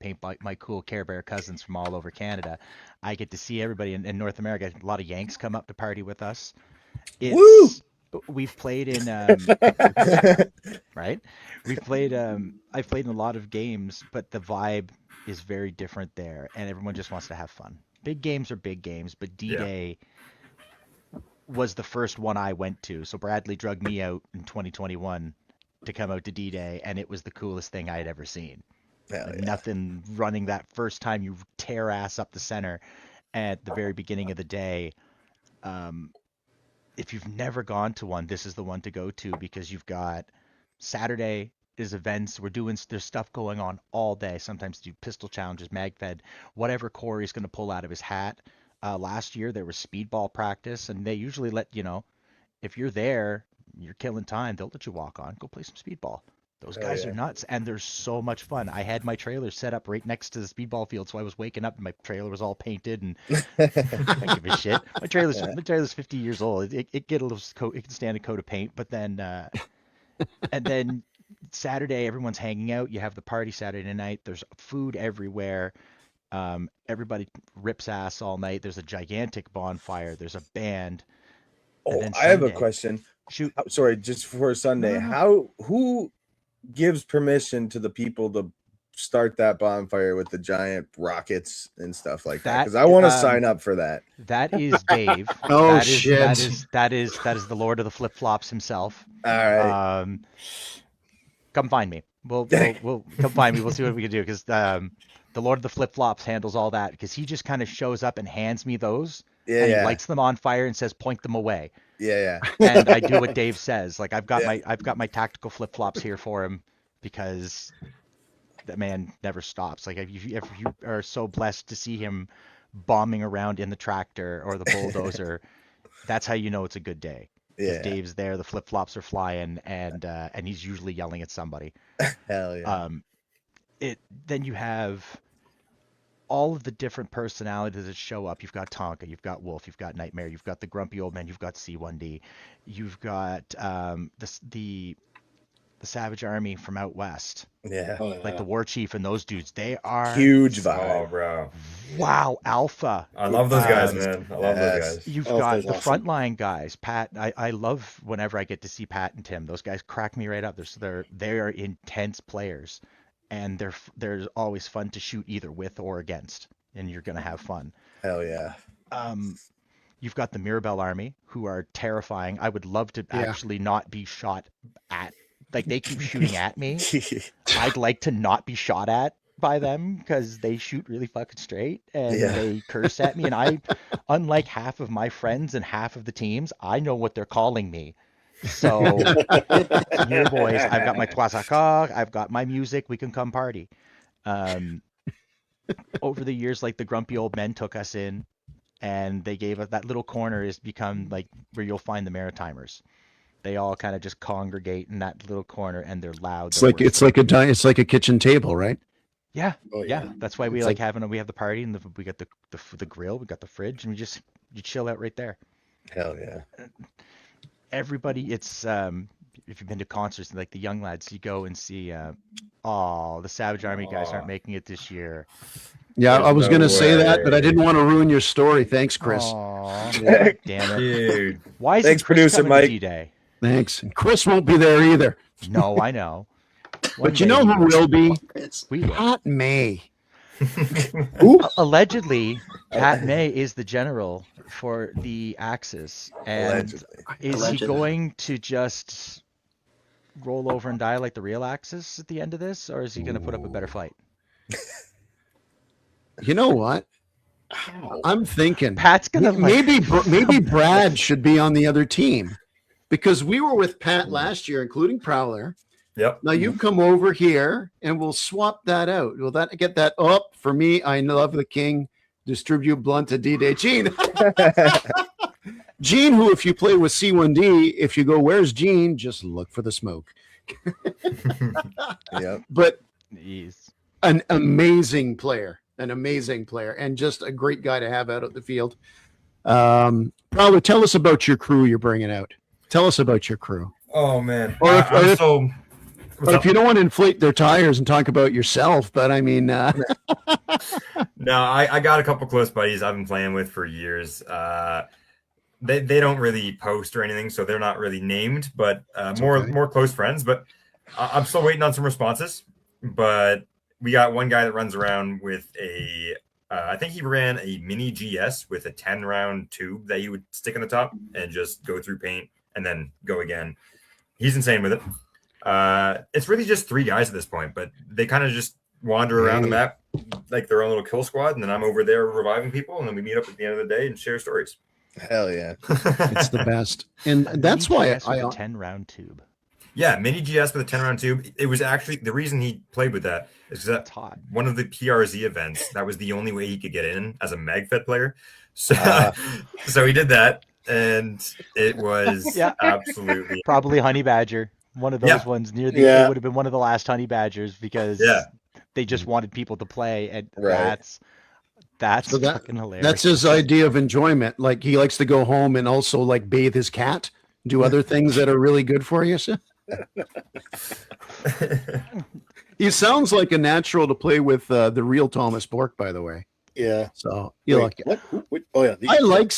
cool Care Bear cousins from all over Canada. I get to see everybody in North America. A lot of Yanks come up to party with us. Woo! We've played in right? I've played in a lot of games, but the vibe is very different there, and everyone just wants to have fun. Big games are big games, but D-Day was the first one I went to. So Bradley drugged me out in 2021 to come out to D-Day, and it was the coolest thing I had ever seen. Nothing running that first time you tear ass up the center at the very beginning of the day. If you've never gone to one, this is the one to go to, because you've got Saturday is events. There's stuff going on all day. Sometimes do pistol challenges, magfed, whatever Corey's going to pull out of his hat. Last year there was speedball practice, and they usually let, if you're there, you're killing time, they'll let you walk on, go play some speedball. Those guys are nuts, and they're so much fun. I had my trailer set up right next to the speedball field, so I was waking up and my trailer was all painted, and I don't give a shit. My trailer's 50 years old. It get a little coat. It can stand a coat of paint, but then and then Saturday everyone's hanging out. You have the party Saturday night. There's food everywhere. Everybody rips ass all night. There's a gigantic bonfire. There's a band. Oh, I have a question. Shoot. Sorry, just for Sunday. Who gives permission to the people to start that bonfire with the giant rockets and stuff like that? Because I want to sign up for that. That is Dave. Shit. That is the Lord of the Flip Flops himself. All right. Come find me. We'll come find me. We'll see what we can do, because the Lord of the Flip Flops handles all that, because he just kind of shows up and hands me those. He lights them on fire and says, point them away. And I do what Dave says. Like, I've got my tactical flip flops here for him, because that man never stops. Like, if you are so blessed to see him bombing around in the tractor or the bulldozer, that's how you know it's a good day. Dave's there, the flip flops are flying, and he's usually yelling at somebody. Hell yeah. Then you have all of the different personalities that show up. You've got Tonka, you've got Wolf, you've got Nightmare, you've got the Grumpy Old Man, you've got C1D, you've got the Savage Army from out west. Yeah. Like the War Chief and those dudes. They are Huge vibe. Oh, bro. wow, alpha. I love those guys, man. I love those guys. You've Alpha's got the awesome. frontline guys, Pat. I love whenever I get to see Pat and Tim. Those guys crack me right up. They are intense players, and they're always fun to shoot either with or against, and you're gonna have fun. Hell yeah. You've got the Mirabelle Army, who are terrifying. I would love to actually not be shot at. Like, they keep shooting at me. I'd like to not be shot at by them because they shoot really fucking straight and they curse at me. And I, unlike half of my friends and half of the teams, I know what they're calling me. So, here, boys, I've got my Twasaka, I've got my music, we can come party. Over the years, like, the Grumpy Old Men took us in, and they gave us that little corner has become like where you'll find the Maritimers. They all kind of just congregate in that little corner, and they're loud. It's like a kitchen table, right? Yeah, Oh, yeah. That's why we It's like having we have the party, and we got the grill, we got the fridge, and you chill out right there. Hell yeah. Everybody, it's if you've been to concerts, like the young lads, you go and see. The Savage Army guys aren't making it this year. Yeah, There's I was no going to say that, but I way. didn't want to ruin your story. Thanks, Chris. Aw, damn it! Dude. Why is Thanks, Chris producer coming Mike. to G-Day? Thanks. And Chris won't be there either. No, I know. One But you day know he who will be? We will. Pat May. Allegedly, Pat May is the general for the Axis, and Allegedly. is he Allegedly. going to just roll over and die like the real Axis at the end of this, or is he going to put up a better fight? You know what? I'm thinking Pat's gonna maybe Brad should be on the other team because we were with Pat last year, including Prowler. Yep. Now you come over here and we'll swap that out. Will that get that up for me? I love the king. Distribute blunt to D-Day. Gene. Gene, who if you play with C1D, if you go, where's Gene? Just look for the smoke. Yep. But He's an amazing player, and just a great guy to have out at the field. Prowler, tell us about your crew you're bringing out. Tell us about your crew. Oh, man. Or if- or if- so... But if you don't want to inflate their tires and talk about yourself, but I mean, No, I got a couple close buddies I've been playing with for years. They don't really post or anything, so they're not really named, but more close friends. But I'm still waiting on some responses. But we got one guy that runs around with I think he ran a mini GS with a 10-round tube that he would stick in the top and just go through paint and then go again. He's insane with it. It's really just 3 guys at this point, but they kind of just wander around the map like their own little kill squad, and then I'm over there reviving people, and then we meet up at the end of the day and share stories. Hell yeah. it's the best. And that's why a 10-round tube. Yeah, mini GS with a 10-round tube. It was actually the reason he played with that is that It's hot. one of the PRZ events, that was the only way he could get in as a MagFed player. So, so he did that, and it was absolutely Probably Honey Badger. One of those ones near the it would have been one of the last Honey Badgers because they just wanted people to play, and that's fucking hilarious. That's his idea of enjoyment. Like he likes to go home and also like bathe his cat, do other things that are really good for you. He sounds like a natural to play with the real Thomas Bourque, by the way. Yeah. So you like it. What? Oh yeah. I like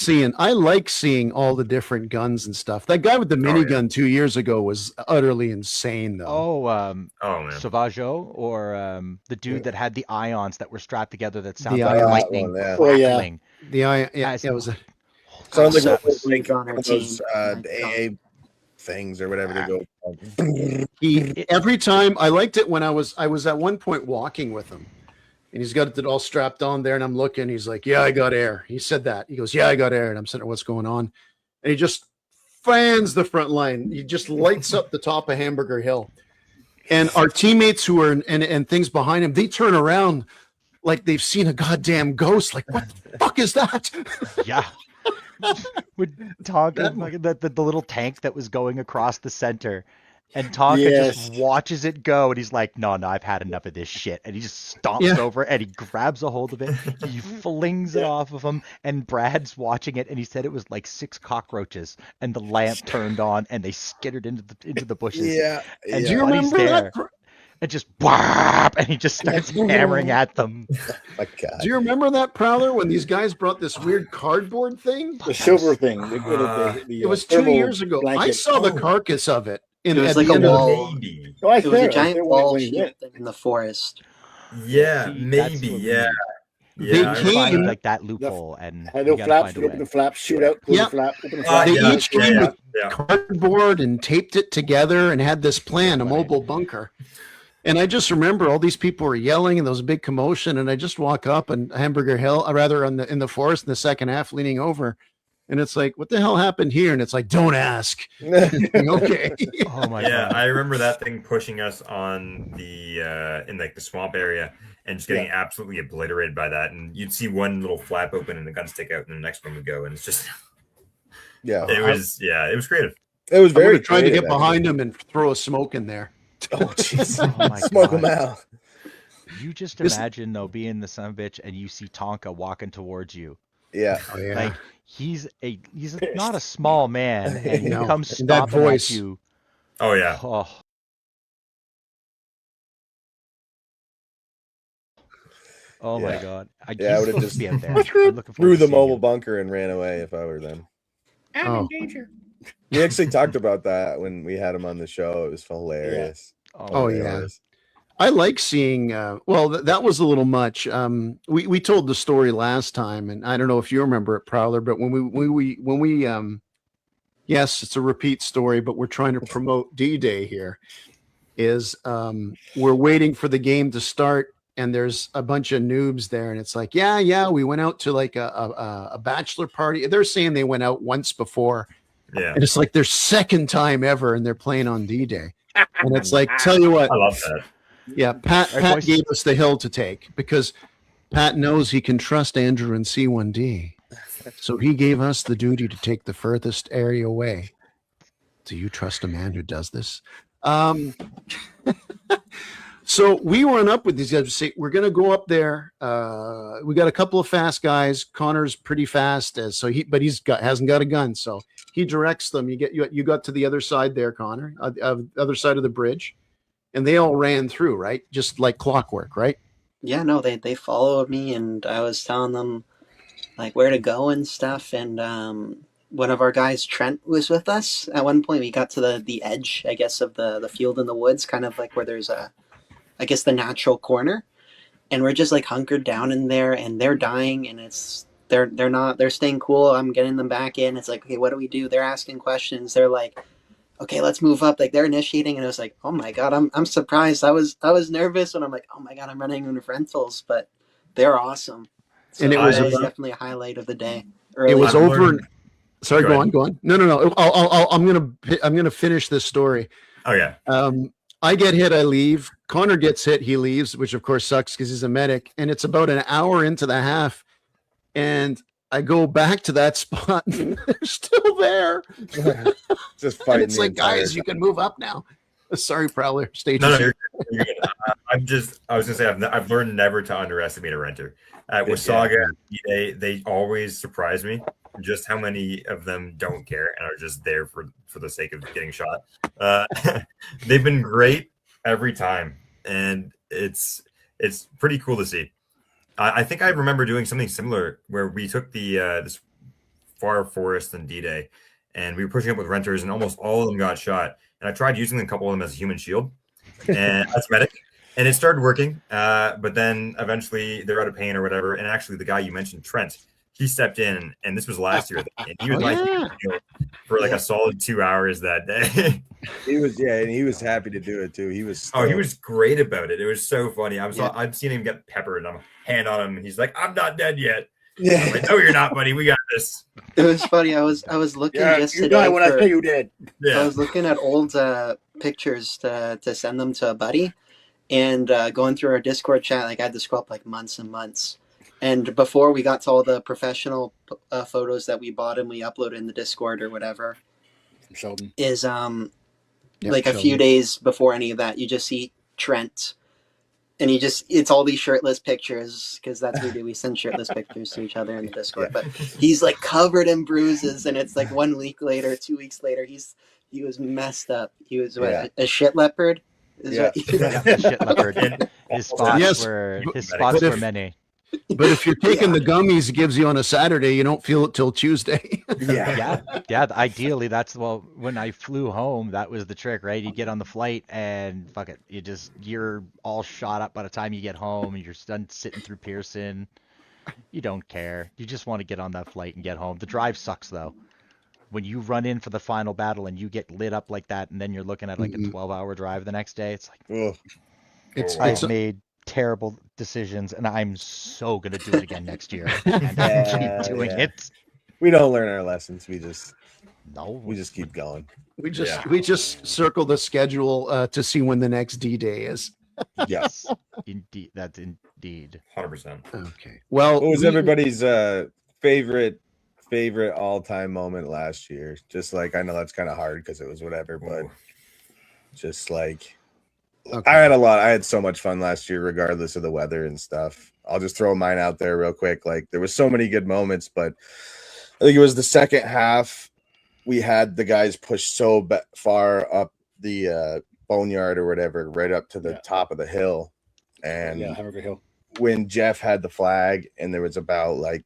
seeing all the different guns and stuff. That guy with the minigun 2 years ago was utterly insane, though. man, Sauvageau, or the dude that had the ions that were strapped together that sounded The like ion lightning one, yeah. Oh, yeah. crackling. The it was. Sounds like That one was of those, on our like, those team. AA things or whatever they go. Every time I liked it when I was at one point walking with him, and he's got it all strapped on there, and I'm looking. He's like, "Yeah, I got air." He said that. He goes, "Yeah, I got air," and I'm sitting there, "What's going on?" And he just fans the front line. He just lights up the top of Hamburger Hill, and our teammates who are and things behind him, they turn around like they've seen a goddamn ghost. Like, what the fuck is that? Yeah. We're talking like the little tank that was going across the center, And Tonka just watches it go, and he's like, no, I've had enough of this shit. And he just stomps over and he grabs a hold of it. He flings it off of him, and Brad's watching it, and he said it was like 6 cockroaches, and the lamp turned on, and they skittered into the bushes. And do you remember that? And just whap, and he just starts hammering at them. Oh my God. Do you remember that, Prowler, when these guys brought this weird cardboard thing? The silver thing. It was 2 years ago. Blanket. I saw the carcass of it. It was like a wall. Maybe. It was a giant wall in the forest. Yeah, maybe. Yeah. They came like that loophole, and no flaps. Open the flaps, shoot out, close the flap, open the flap. They each came with cardboard and taped it together and had this plan, a mobile bunker. And I just remember all these people were yelling and there was a big commotion. And I just walk up and Hamburger Hill, or rather in the forest in the second half, leaning over. And it's like, what the hell happened here? And it's like, don't ask. Okay. Oh my God. God. I remember that thing pushing us on the in like the swamp area and just getting absolutely obliterated by that. And you'd see one little flap open and the gun stick out, and the next one would go. And it's just it was creative. It was very trying to get behind him and throw a smoke in there. Oh jeez. Oh my Smoke God. him out. You just imagine though being the son of a bitch and you see Tonka walking towards you. Yeah. Oh, yeah. Like he's not a small man, and he comes and that stomping voice. at you. Oh yeah. Oh my God. I would have just be out there. I'm looking threw the mobile you. bunker and ran away if I were them. I'm in danger. We actually talked about that when we had him on the show. It was hilarious. Yeah. I like seeing. That was a little much. We told the story last time, and I don't know if you remember it, Prowler. But when we yes, it's a repeat story, but we're trying to promote D-Day here. Is we're waiting for the game to start, and there's a bunch of noobs there, and it's like, we went out to like a bachelor party. They're saying they went out once before. Yeah. And it's like their second time ever, and they're playing on D-Day. And it's like, tell you what. I love that. Yeah, Pat gave us the hill to take because Pat knows he can trust Andrew and C1D. So he gave us the duty to take the furthest area away. Do you trust a man who does this? So we run up with these guys. Say, we're going to go up there. We got a couple of fast guys. Connor's pretty fast, but hasn't got a gun. So he directs them. You got to the other side there, Connor, other side of the bridge, and they all ran through, right? Just like clockwork, right? Yeah, no, they followed me, and I was telling them like where to go and stuff. And one of our guys, Trent, was with us. At one point, we got to the edge, I guess, of the field in the woods, kind of like where there's the natural corner, and we're just like hunkered down in there, and they're dying, and they're staying cool. I'm getting them back in. It's like, okay, what do we do? They're asking questions. They're like, okay, let's move up. Like they're initiating, and it was like, oh my God, I'm surprised. I was nervous when I'm like, oh my God, I'm running into rentals, but they're awesome. So and it was definitely a highlight of the day. It was over. Sorry, go on. No. I'm gonna finish this story. Oh yeah. I get hit, I leave. Connor gets hit, he leaves, which of course sucks because he's a medic. And it's about an hour into the half, and I go back to that spot, and they're still there. Just fighting. It's like, guys, you can move up now. Sorry, Prowler. Stage. No, you're good. I was gonna say I've learned never to underestimate a renter. With Saga, they always surprise me. Just how many of them don't care and are just there for the sake of getting shot. They've been great every time, and it's pretty cool to see. I think I remember doing something similar where we took the this far forest in D-Day, and we were pushing up with renters, and almost all of them got shot. And I tried using a couple of them as a human shield, and as medic, and it started working. But then eventually they're out of pain or whatever. And actually, the guy you mentioned, Trent, he stepped in, and this was last year, and he was for like a solid 2 hours that day. And he was happy to do it too. He was he was great about it. It was so funny. I've seen him get peppered, and I'm hand on him, and he's like, "I'm not dead yet." Yeah, I'm like, no, you're not, buddy. We got this. It was funny. I was looking yesterday. You died when I say you did. Yeah. I was looking at old pictures to send them to a buddy, and going through our Discord chat. Like I had to scroll up like months and months. And before we got to all the professional photos that we bought and we uploaded in the Discord or whatever, Sheldon, is like a few days before any of that, you just see Trent, and it's all these shirtless pictures, because that's what we do. We send shirtless pictures to each other in the Discord. But he's like covered in bruises, and it's like 1 week later, 2 weeks later, he was messed up. He was a shit leopard. A shit leopard. His spots were many. But if you're taking the gummies it gives you on a Saturday, you don't feel it till Tuesday. Yeah. Ideally, when I flew home, that was the trick, right? You get on the flight and fuck it, you're all shot up by the time you get home, and you're done sitting through Pearson. You don't care. You just want to get on that flight and get home. The drive sucks though. When you run in for the final battle and you get lit up like that, and then you're looking at like a 12-hour drive the next day, it's like, I've made terrible decisions, and I'm so gonna do it again next year. And keep doing it. We don't learn our lessons. We just keep going. We just circle the schedule to see when the next D-Day is. Yes, indeed. That's indeed 100%. Okay. Well, what was everybody's favorite all-time moment last year? Just like, I know that's kind of hard because it was whatever, but just like. Okay. I had so much fun last year, regardless of the weather and stuff. I'll just throw mine out there real quick. Like, there was so many good moments, but I think it was the second half. We had the guys push so far up the boneyard or whatever, right up to the top of the hill. And Hamburger Hill. When Jeff had the flag, and there was about like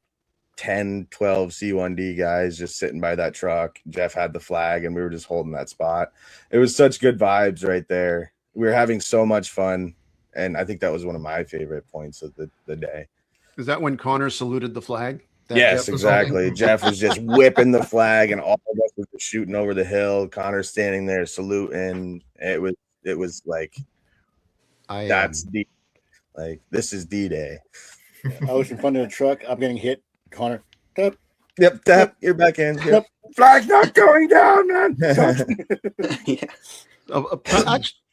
10, 12 C1D guys just sitting by that truck, Jeff had the flag, and we were just holding that spot. It was such good vibes right there. We were having so much fun, and I think that was one of my favorite points of the day. Is that when Connor saluted the flag? Yes, exactly. Jeff was just whipping the flag, and all of us were just shooting over the hill. Connor standing there saluting. It was like, that's D. Like, this is D-Day. I was in front of the truck. I'm getting hit. Connor, tap. Yep, tap. You're back in. Yep. Flag's not going down, man.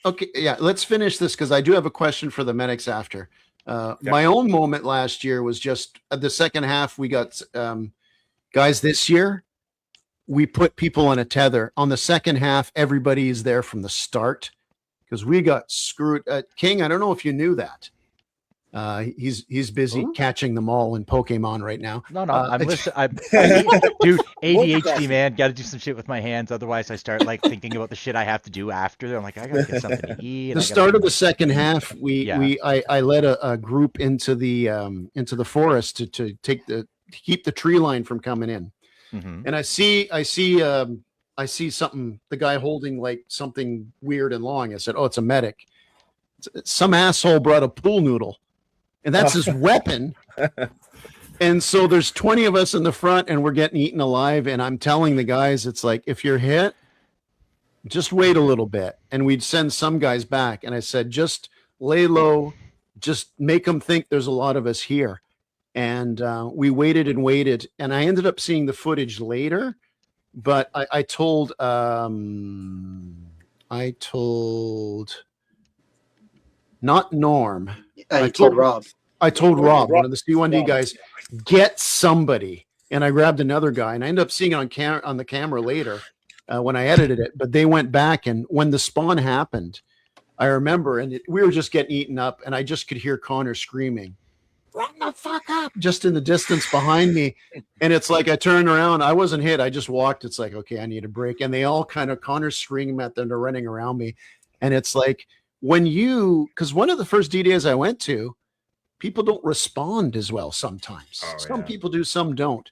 Okay, yeah, let's finish this because I do have a question for the medics after. My own moment last year was just the second half. We got guys this year. We put people on a tether. On the second half, everybody is there from the start because we got screwed. King, I don't know if you knew that. He's busy catching them all in Pokemon right now. No, I'm listening. Dude, ADHD, man. Got to do some shit with my hands. Otherwise, I start like thinking about the shit I have to do after. I'm like, I gotta get something to eat. The start of the second half, I led a group into the forest to keep the tree line from coming in, and I see something. The guy holding like something weird and long. I said, "Oh, it's a medic." Some asshole brought a pool noodle. And that's his weapon. And so there's 20 of us in the front, and we're getting eaten alive. And I'm telling the guys, it's like, if you're hit, just wait a little bit. And we'd send some guys back. And I said, just lay low, just make them think there's a lot of us here. And we waited and waited. And I ended up seeing the footage later. But I told not Norm. I told Rob. I told Rob, one of the C1D guys, get somebody. And I grabbed another guy, and I ended up seeing it on the camera later when I edited it. But they went back, and when the spawn happened, I remember, and we were just getting eaten up, and I just could hear Connor screaming, "Run the fuck up!" just in the distance behind me. And it's like I turned around. I wasn't hit. I just walked. It's like, okay, I need a break. And they all Connor's screaming at them. They're running around me. And it's like, because one of the first D-Days I went to, people don't respond as well sometimes. Some people do, some don't.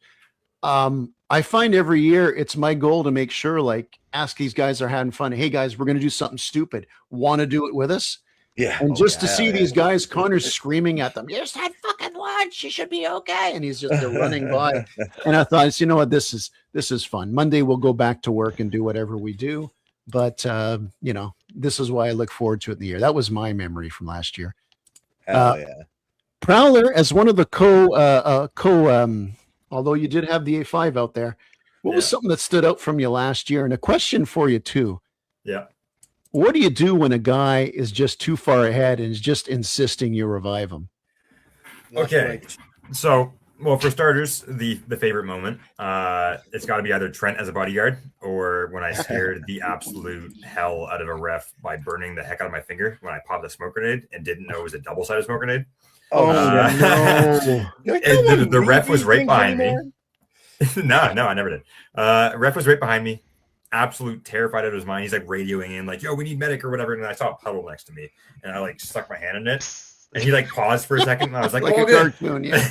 I find every year it's my goal to make sure, like, ask these guys are having fun. Hey, guys, we're going to do something stupid. Want to do it with us? Yeah. And to see these guys, Connor's screaming at them, "You just had fucking lunch. You should be okay." And they're running by. And I thought, you know what? This is fun. Monday we'll go back to work and do whatever we do. But, this is why I look forward to it in the year. That was my memory from last year. Hell yeah. Prowler, as one of the although you did have the A5 out there, what was something that stood out from you last year? And a question for you too. Yeah. What do you do when a guy is just too far ahead and is just insisting you revive him? Okay. So Well, for starters, the favorite moment, it's got to be either Trent as a bodyguard or when I scared the absolute hell out of a ref by burning the heck out of my finger when I popped a smoke grenade and didn't know it was a double-sided smoke grenade. Oh no! The ref was right behind me. No, I never did. Ref was right behind me, absolute terrified out of his mind. He's like radioing in, like, "Yo, we need medic or whatever." And I saw a puddle next to me, and I like stuck my hand in it. And he like paused for a second, and I was like, "Oh, good." Cartoon, yeah.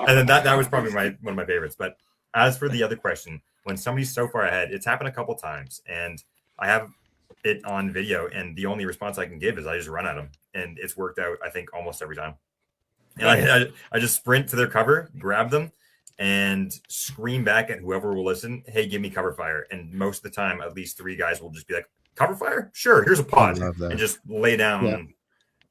And then that was probably one of my favorites. But as for the other question, when somebody's so far ahead, it's happened a couple times, and I have it on video, and the only response I can give is I just run at them, and it's worked out. I think almost every time. And I just sprint to their cover, grab them, and scream back at whoever will listen, "Hey, give me cover fire!" And most of the time, at least 3 guys will just be like, "Cover fire? Sure, here's a pod," and just lay down. Yeah.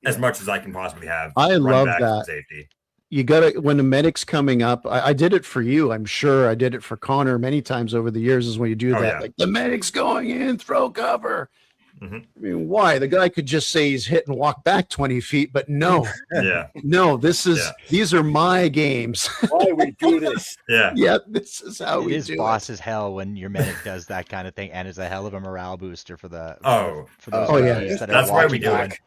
As much as I can possibly have. I love that. Safety. You gotta, when the medic's coming up, I did it for you. I'm sure I did it for Connor many times over the years. Is when you do that, yeah. Like the medic's going in, throw cover. Mm-hmm. I mean, why? The guy could just say he's hit and walk back 20 feet, but no, no. These are my games. Why we do this? Yeah. This is how we do it. It is boss as hell when your medic does that kind of thing, and it's a hell of a morale booster for the. That's why we do it.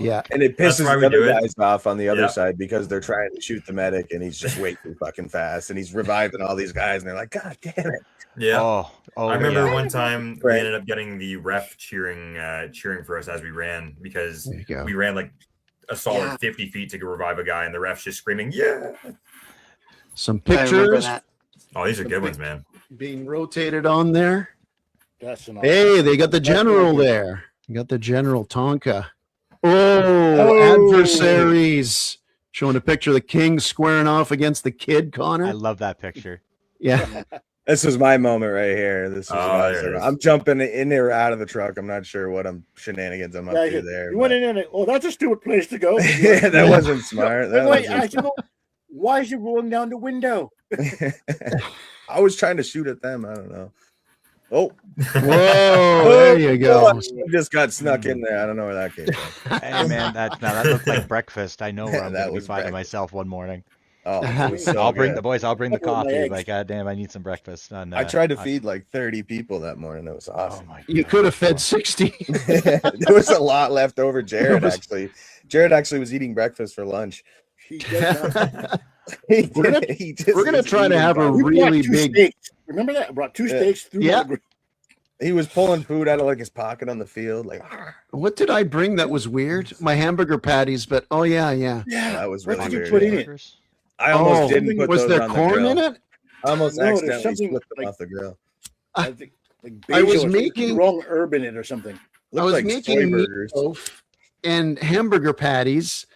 Yeah, and it pisses the other guys off on the other side because they're trying to shoot the medic and he's just way too fucking fast and he's reviving all these guys and they're like, "God damn it!" Yeah. I remember one time we ended up getting the ref cheering for us as we ran because we ran like a solid 50 feet to go revive a guy and the ref's just screaming, "Yeah!" Some pictures. Oh, these are good ones, man. Being rotated on there. Hey, they got the general there. You got the General Tonka. Oh, adversaries. Showing a picture of the king squaring off against the kid, Connor. I love that picture. Yeah. This was my moment right here. This is I'm jumping in or out of the truck. I'm not sure what shenanigans I'm up to there. You went in and that's a stupid place to go. Yeah, that wasn't smart. Why is he rolling down the window? I was trying to shoot at them. I don't know. Oh, whoa! There you go. Just got snuck in there. I don't know where that came from. Hey man, that looked like breakfast. I know where I'm going to be finding myself one morning. Oh, I'll bring the coffee. Like, God damn, I need some breakfast. I tried to feed like 30 people that morning. That was awesome. Oh my God. You could have fed 60. There was a lot left over. Jared actually was eating breakfast for lunch. We're gonna try to have a really big steaks. Remember that? I brought 2 steaks through. He was pulling food out of like his pocket on the field. Like, what did I bring that was weird? My hamburger patties, but yeah, that was really what did weird. You put in it? I almost didn't put those on the grill. Was there corn in it? I almost accidentally split them off the grill. I think I was making the wrong herb in it or something. I was making meatloaf and hamburger patties.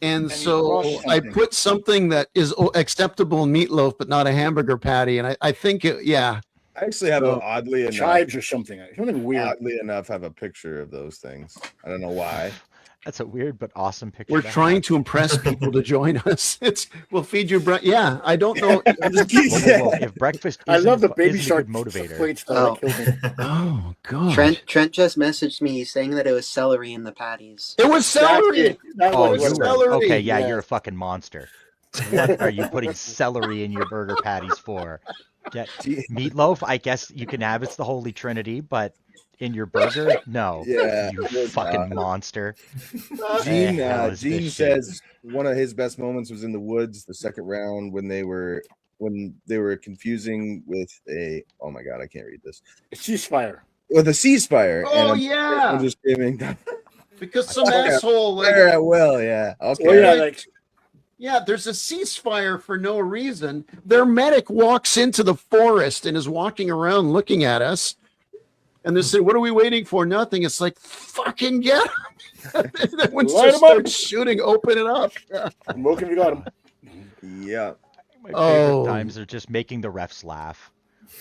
And so I put something that is acceptable in meatloaf, but not a hamburger patty. And I think I actually have oddly enough chives or something weird. Oddly enough, have a picture of those things. I don't know why. That's a weird but awesome picture. We're trying to impress people to join us. We'll feed you breakfast. Yeah, I don't know. If breakfast, I love the baby shark motivator. Oh God! Trent just messaged me saying that it was celery in the patties. It was celery. Celery. Okay, yeah, you're a fucking monster. What are you putting celery in your burger patties for? Meatloaf, I guess you can have. It's the Holy Trinity, but in your burger, no. Yeah, you fucking monster. Gene says one of his best moments was in the woods, the second round when they were confusing with a. Oh my God, I can't read this. A ceasefire. With a ceasefire. Oh and I'm just screaming. Because some asshole. At will, yeah. Okay. Well, yeah, there's a ceasefire for no reason. Their medic walks into the forest and is walking around looking at us. And they say, "What are we waiting for?" Nothing. It's like, fucking get him. Then when they start shooting, open it up. Smoking, you got him. Yeah. My favorite times are just making the refs laugh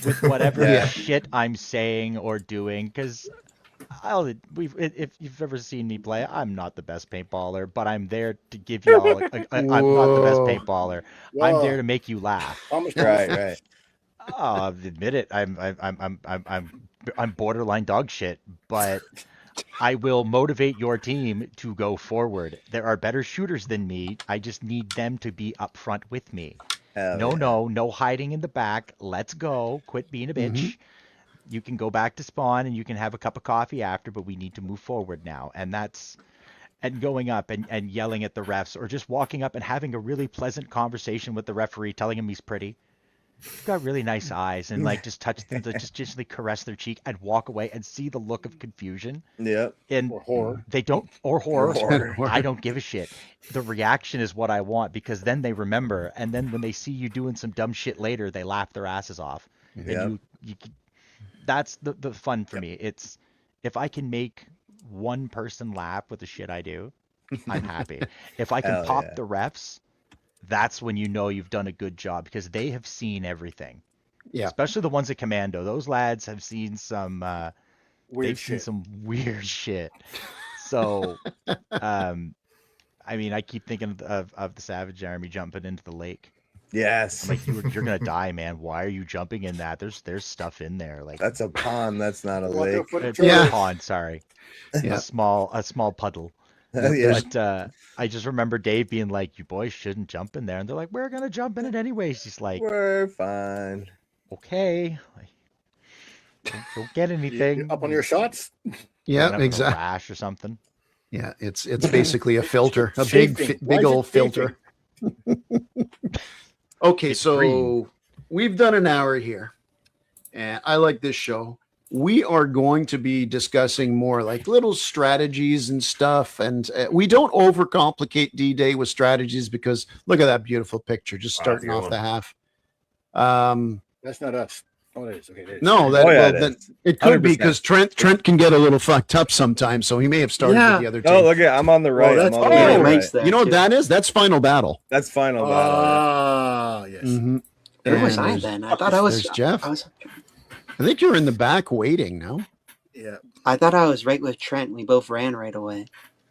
with whatever shit I'm saying or doing. Because if you've ever seen me play, I'm not the best paintballer, but I'm there to give you all. I'm not the best paintballer. Whoa. I'm there to make you laugh. Right. I'll admit it. I'm borderline dog shit, but I will motivate your team to go forward. There are better shooters than me. I just need them to be up front with me. No hiding in the back. Let's go. Quit being a bitch. You can go back to spawn and you can have a cup of coffee after, but we need to move forward now. And going up and yelling at the refs, or just walking up and having a really pleasant conversation with the referee, telling him he's pretty. You've got really nice eyes, and like just touch them, just gently caress their cheek and walk away and see the look of confusion. Yeah. And Or horror. they don't, or horror. Horror. I don't give a shit. The reaction is what I want, because then they remember, and then when they see you doing some dumb shit later, they laugh their asses off. Yeah. And that's the fun for me. It's if I can make one person laugh with the shit I do, I'm happy. If I can Hell pop yeah. the refs, that's when you know you've done a good job, because they have seen everything. Yeah. Especially the ones at Commando. Those lads have seen some Weird seen shit. some weird shit. So I mean, I keep thinking of the Savage Army jumping into the lake. Yes. I'm like, you're gonna die, man. Why are you jumping in that? There's stuff in there. Like, That's a pond. That's not a Walk lake. up with a it's trailer. a pond, sorry. Yeah. A small puddle. Yeah. But I just remember Dave being like, "You boys shouldn't jump in there," and they're like, "We're gonna jump in it anyways." He's like, We're fine. "Okay, like, don't get anything." Up on your shots? Yeah, Gonna have a exactly. rash or something. Yeah, it's basically a filter, a Chafing. Why big is it old filter. Okay, It's so green. we've done an hour here, and I like this show. We are going to be discussing more like little strategies and stuff, and we don't overcomplicate D-Day with strategies, because look at that beautiful picture, just Wow, starting that's a off good the half. That's not us. Oh, it is. Okay, it is. No, that Oh, yeah, well, it then is. it could be 100%. because Trent can get a little fucked up sometimes, so he may have started with the other team. Oh, look at I'm on the right. that's- I'm all the way Yeah, to the Mike's right. there. You know what too. that is? That's Final Battle. That's final battle. Ah, yes. Mhm. Where was And I there's- then? I thought I was. There's Jeff. I was. I think you're in the back waiting now. Yeah. I thought I was right with Trent. We both ran right away.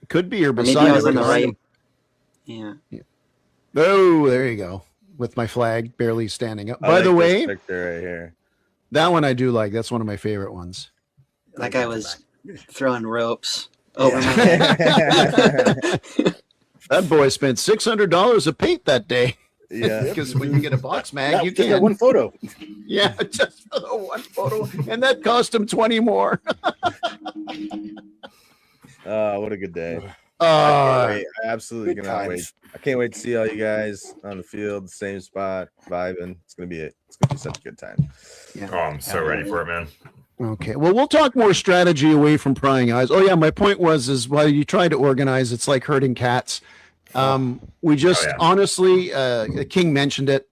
Could be you're Or maybe beside I was on the everybody. right. Yeah. Oh, there you go. With my flag barely standing up. I By like the this way, picture right here. that one I do like. That's one of my favorite ones. That guy was throwing ropes over my head. That boy spent $600 of paint that day. Yeah. Because when you get a box mag, That, you just that can. one photo. Yeah, just for the one photo. And that cost him 20 more. What a good day. I Uh, can't wait. I absolutely Good cannot wait. times. I can't wait to see all you guys on the field, same spot, vibing. It's gonna be such a good time. Oh, I'm so ready for it, man. Okay. Well, we'll talk more strategy away from prying eyes. Oh yeah, my point was while you try to organize, it's like herding cats. We just Oh, yeah. honestly, King mentioned it.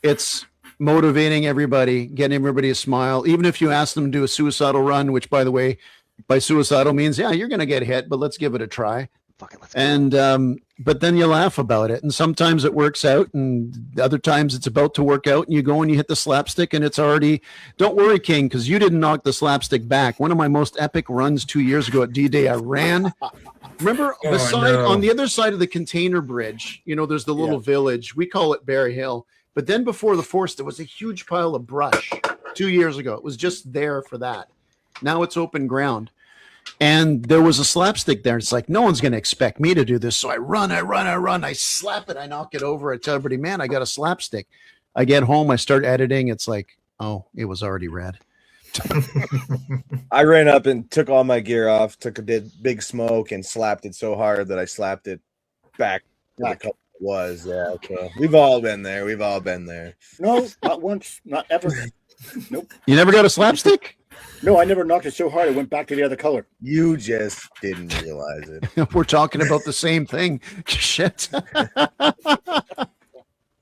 It's motivating everybody, getting everybody a smile. Even if you ask them to do a suicidal run, which by the way, by suicidal means, yeah, you're going to get hit, but let's give it a try. Fuck it, let's go. And but then you laugh about it, and sometimes it works out, and other times it's about to work out, and you go and you hit the slapstick, and it's already. Don't worry, King, because you didn't knock the slapstick back. One of my most epic runs 2 years ago at D-Day, I ran. Remember, Oh, beside no. on the other side of the container bridge, there's the little village. We call it Bear Hill. But then before the force, there was a huge pile of brush 2 years ago. It was just there for that. Now it's open ground. And there was a slapstick there. It's like, no one's going to expect me to do this. So I run. I slap it. I knock it over. I tell everybody, man, I got a slapstick. I get home. I start editing. It's like, oh, it was already red. I ran up and took all my gear off, took a big smoke, and slapped it so hard that I slapped it back where the color was. Yeah, okay. We've all been there. We've all been there. No, not once. Not ever. Nope. You never got a slapstick? No, I never knocked it so hard it went back to the other color. You just didn't realize it. We're talking about the same thing. Shit.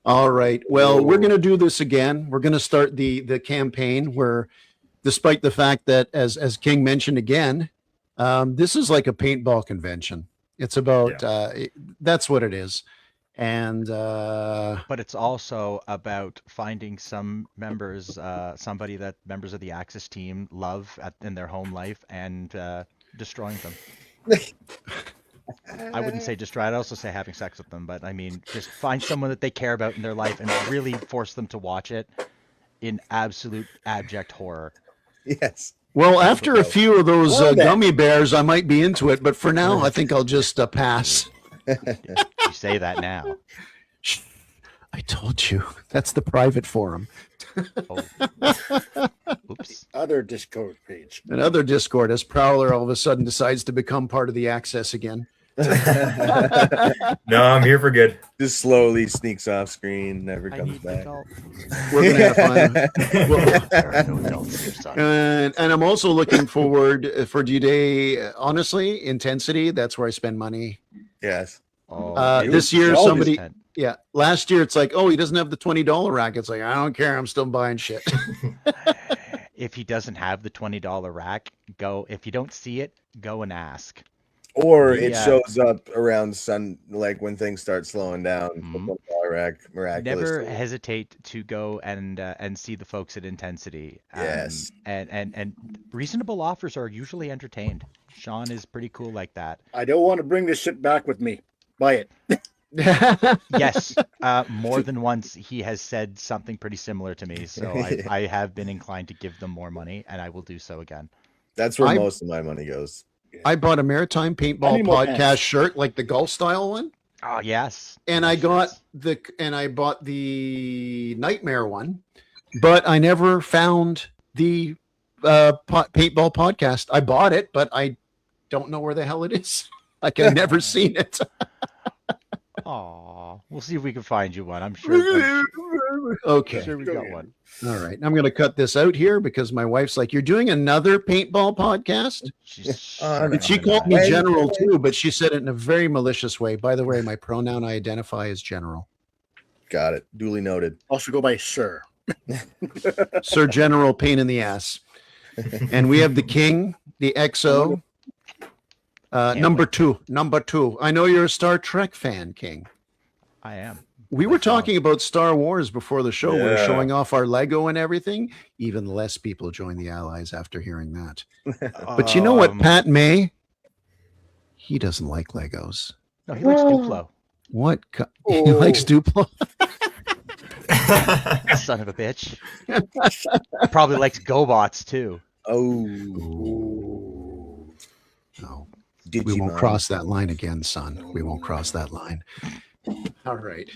All right. Well, we're going to do this again. We're going to start the campaign where, despite the fact that, as King mentioned again, this is like a paintball convention. It's about that's what it is. And But it's also about finding some members, somebody that members of the Axis team love in their home life, and destroying them. I wouldn't say destroy. I'd also say having sex with them. But I mean, just find someone that they care about in their life and really force them to watch it in absolute abject horror. Yes. Well, after a few of those Well, then. gummy bears, I might be into it. But for now, I think I'll just pass. You say that now. Shh. I told you. That's the private forum. Oh. Oops. Other Discord page. Another Discord as Prowler all of a sudden decides to become part of the access again. No, I'm here for good. Just slowly sneaks off screen, never I comes need back. adult. We're going to have fun. There are no adults here, son. And I'm also looking forward for D-Day. Honestly, intensity. That's where I spend money. Yes. This year, all somebody... Yeah. Last year, it's like, oh, he doesn't have the $20 rack. It's like, I don't care. I'm still buying shit. If he doesn't have the $20 rack, go. If you don't see it, go and ask. Or it Yeah. shows up around like when things start slowing down. Mhm. The $1 rack, miraculous. Never hesitate to go and see the folks at Intensity. Yes. And reasonable offers are usually entertained. Sean is pretty cool like that. I don't want to bring this shit back with me. Buy it. Yes, more than once he has said something pretty similar to me. So I have been inclined to give them more money, and I will do so again. That's where most of my money goes. I bought a Maritime Paintball Podcast shirt, like the golf style one. Oh yes. And I bought the Nightmare one, but I never found the Paintball Podcast. I bought it, but I don't know where the hell it is. Like I've never seen it. Aw, we'll see if we can find you one. I'm sure Okay. we got one. All right. I'm going to cut this out here because my wife's like, you're doing another paintball podcast? And she called me General too, but she said it in a very malicious way. By the way, my pronoun I identify as General. Got it. Duly noted. Also go by Sir. Sir General Pain in the Ass. And we have the King, the XO. Number two. I know you're a Star Trek fan, King. I am. We were talking about Star Wars before the show. We're showing off our Lego and everything. Even less people join the Allies after hearing that. But you know what, Pat May? He doesn't like Legos. No, he likes Duplo. What? He likes Duplo? Son of a bitch. Probably likes GoBots too. Oh. No. We won't cross that line again, son. We won't cross that line. All right.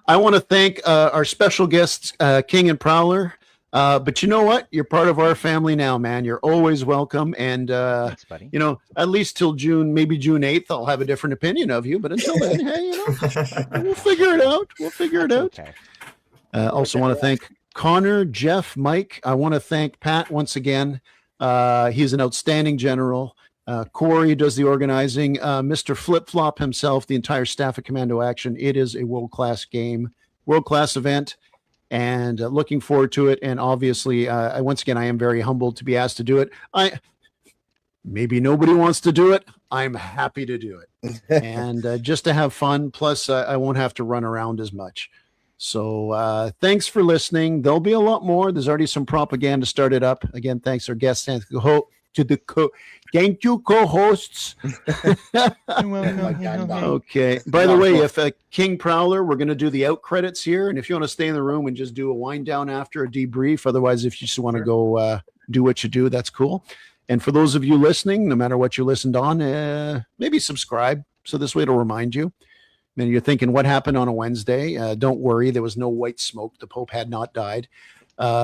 I want to thank our special guests, King and Prowler. But you know what? You're part of our family now, man. You're always welcome. And, Thanks, buddy. you know, at least till June, maybe June 8th, I'll have a different opinion of you. But until then, hey, you know, we'll figure it out. Okay. Also want to thank Connor, Jeff, Mike. I want to thank Pat once again. He's an outstanding general. Corey does the organizing. Mr. Flip Flop himself, the entire staff of Commando Action. It is a world-class game, world-class event, and looking forward to it. And obviously, once again, I am very humbled to be asked to do it. Maybe nobody wants to do it. I'm happy to do it. And just to have fun. Plus, I won't have to run around as much. So thanks for listening. There'll be a lot more. There's already some propaganda started up. Again, thanks our guests and thank you, co-hosts. Okay. By the way, if King Prowler, we're going to do the out credits here, and if you want to stay in the room and just do a wind down after a debrief, otherwise, if you just want to go do what you do, that's cool. And for those of you listening, no matter what you listened on, maybe subscribe so this way it'll remind you. And you're thinking, what happened on a Wednesday? Don't worry, there was no white smoke. The Pope had not died.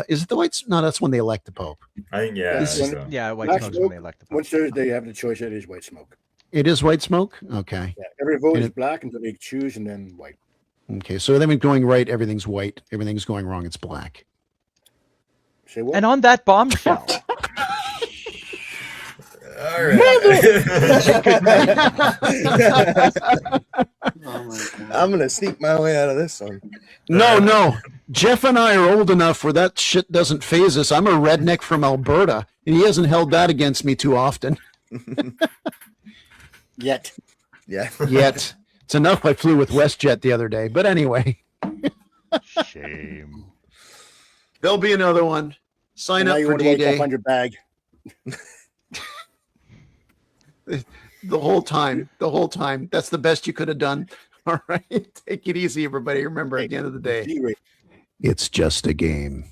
Is it the white? No, that's when they elect the Pope. I think, yeah. Yeah, white Black smoke's smoke, when they elect the Pope. Once Thursday, you have the choice. It is white smoke. It is white smoke? Okay. Yeah, every vote And is black until they choose, and then white. Okay, so then we're going right, everything's white. Everything's going wrong, it's black. Say what? And on that bombshell. All right. I'm going to sneak my way out of this one. No. Jeff and I are old enough where that shit doesn't phase us. I'm a redneck from Alberta, and he hasn't held that against me too often. Yet. Yeah. Yet. It's enough I flew with WestJet the other day. But anyway. Shame. There'll be another one. Sign Now up you for want to wake D-Day. up on your bag. The whole time. That's the best you could have done. All right. Take it easy, everybody. Remember, at the end of the day, it's just a game.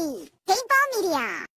C1D Paintball Media.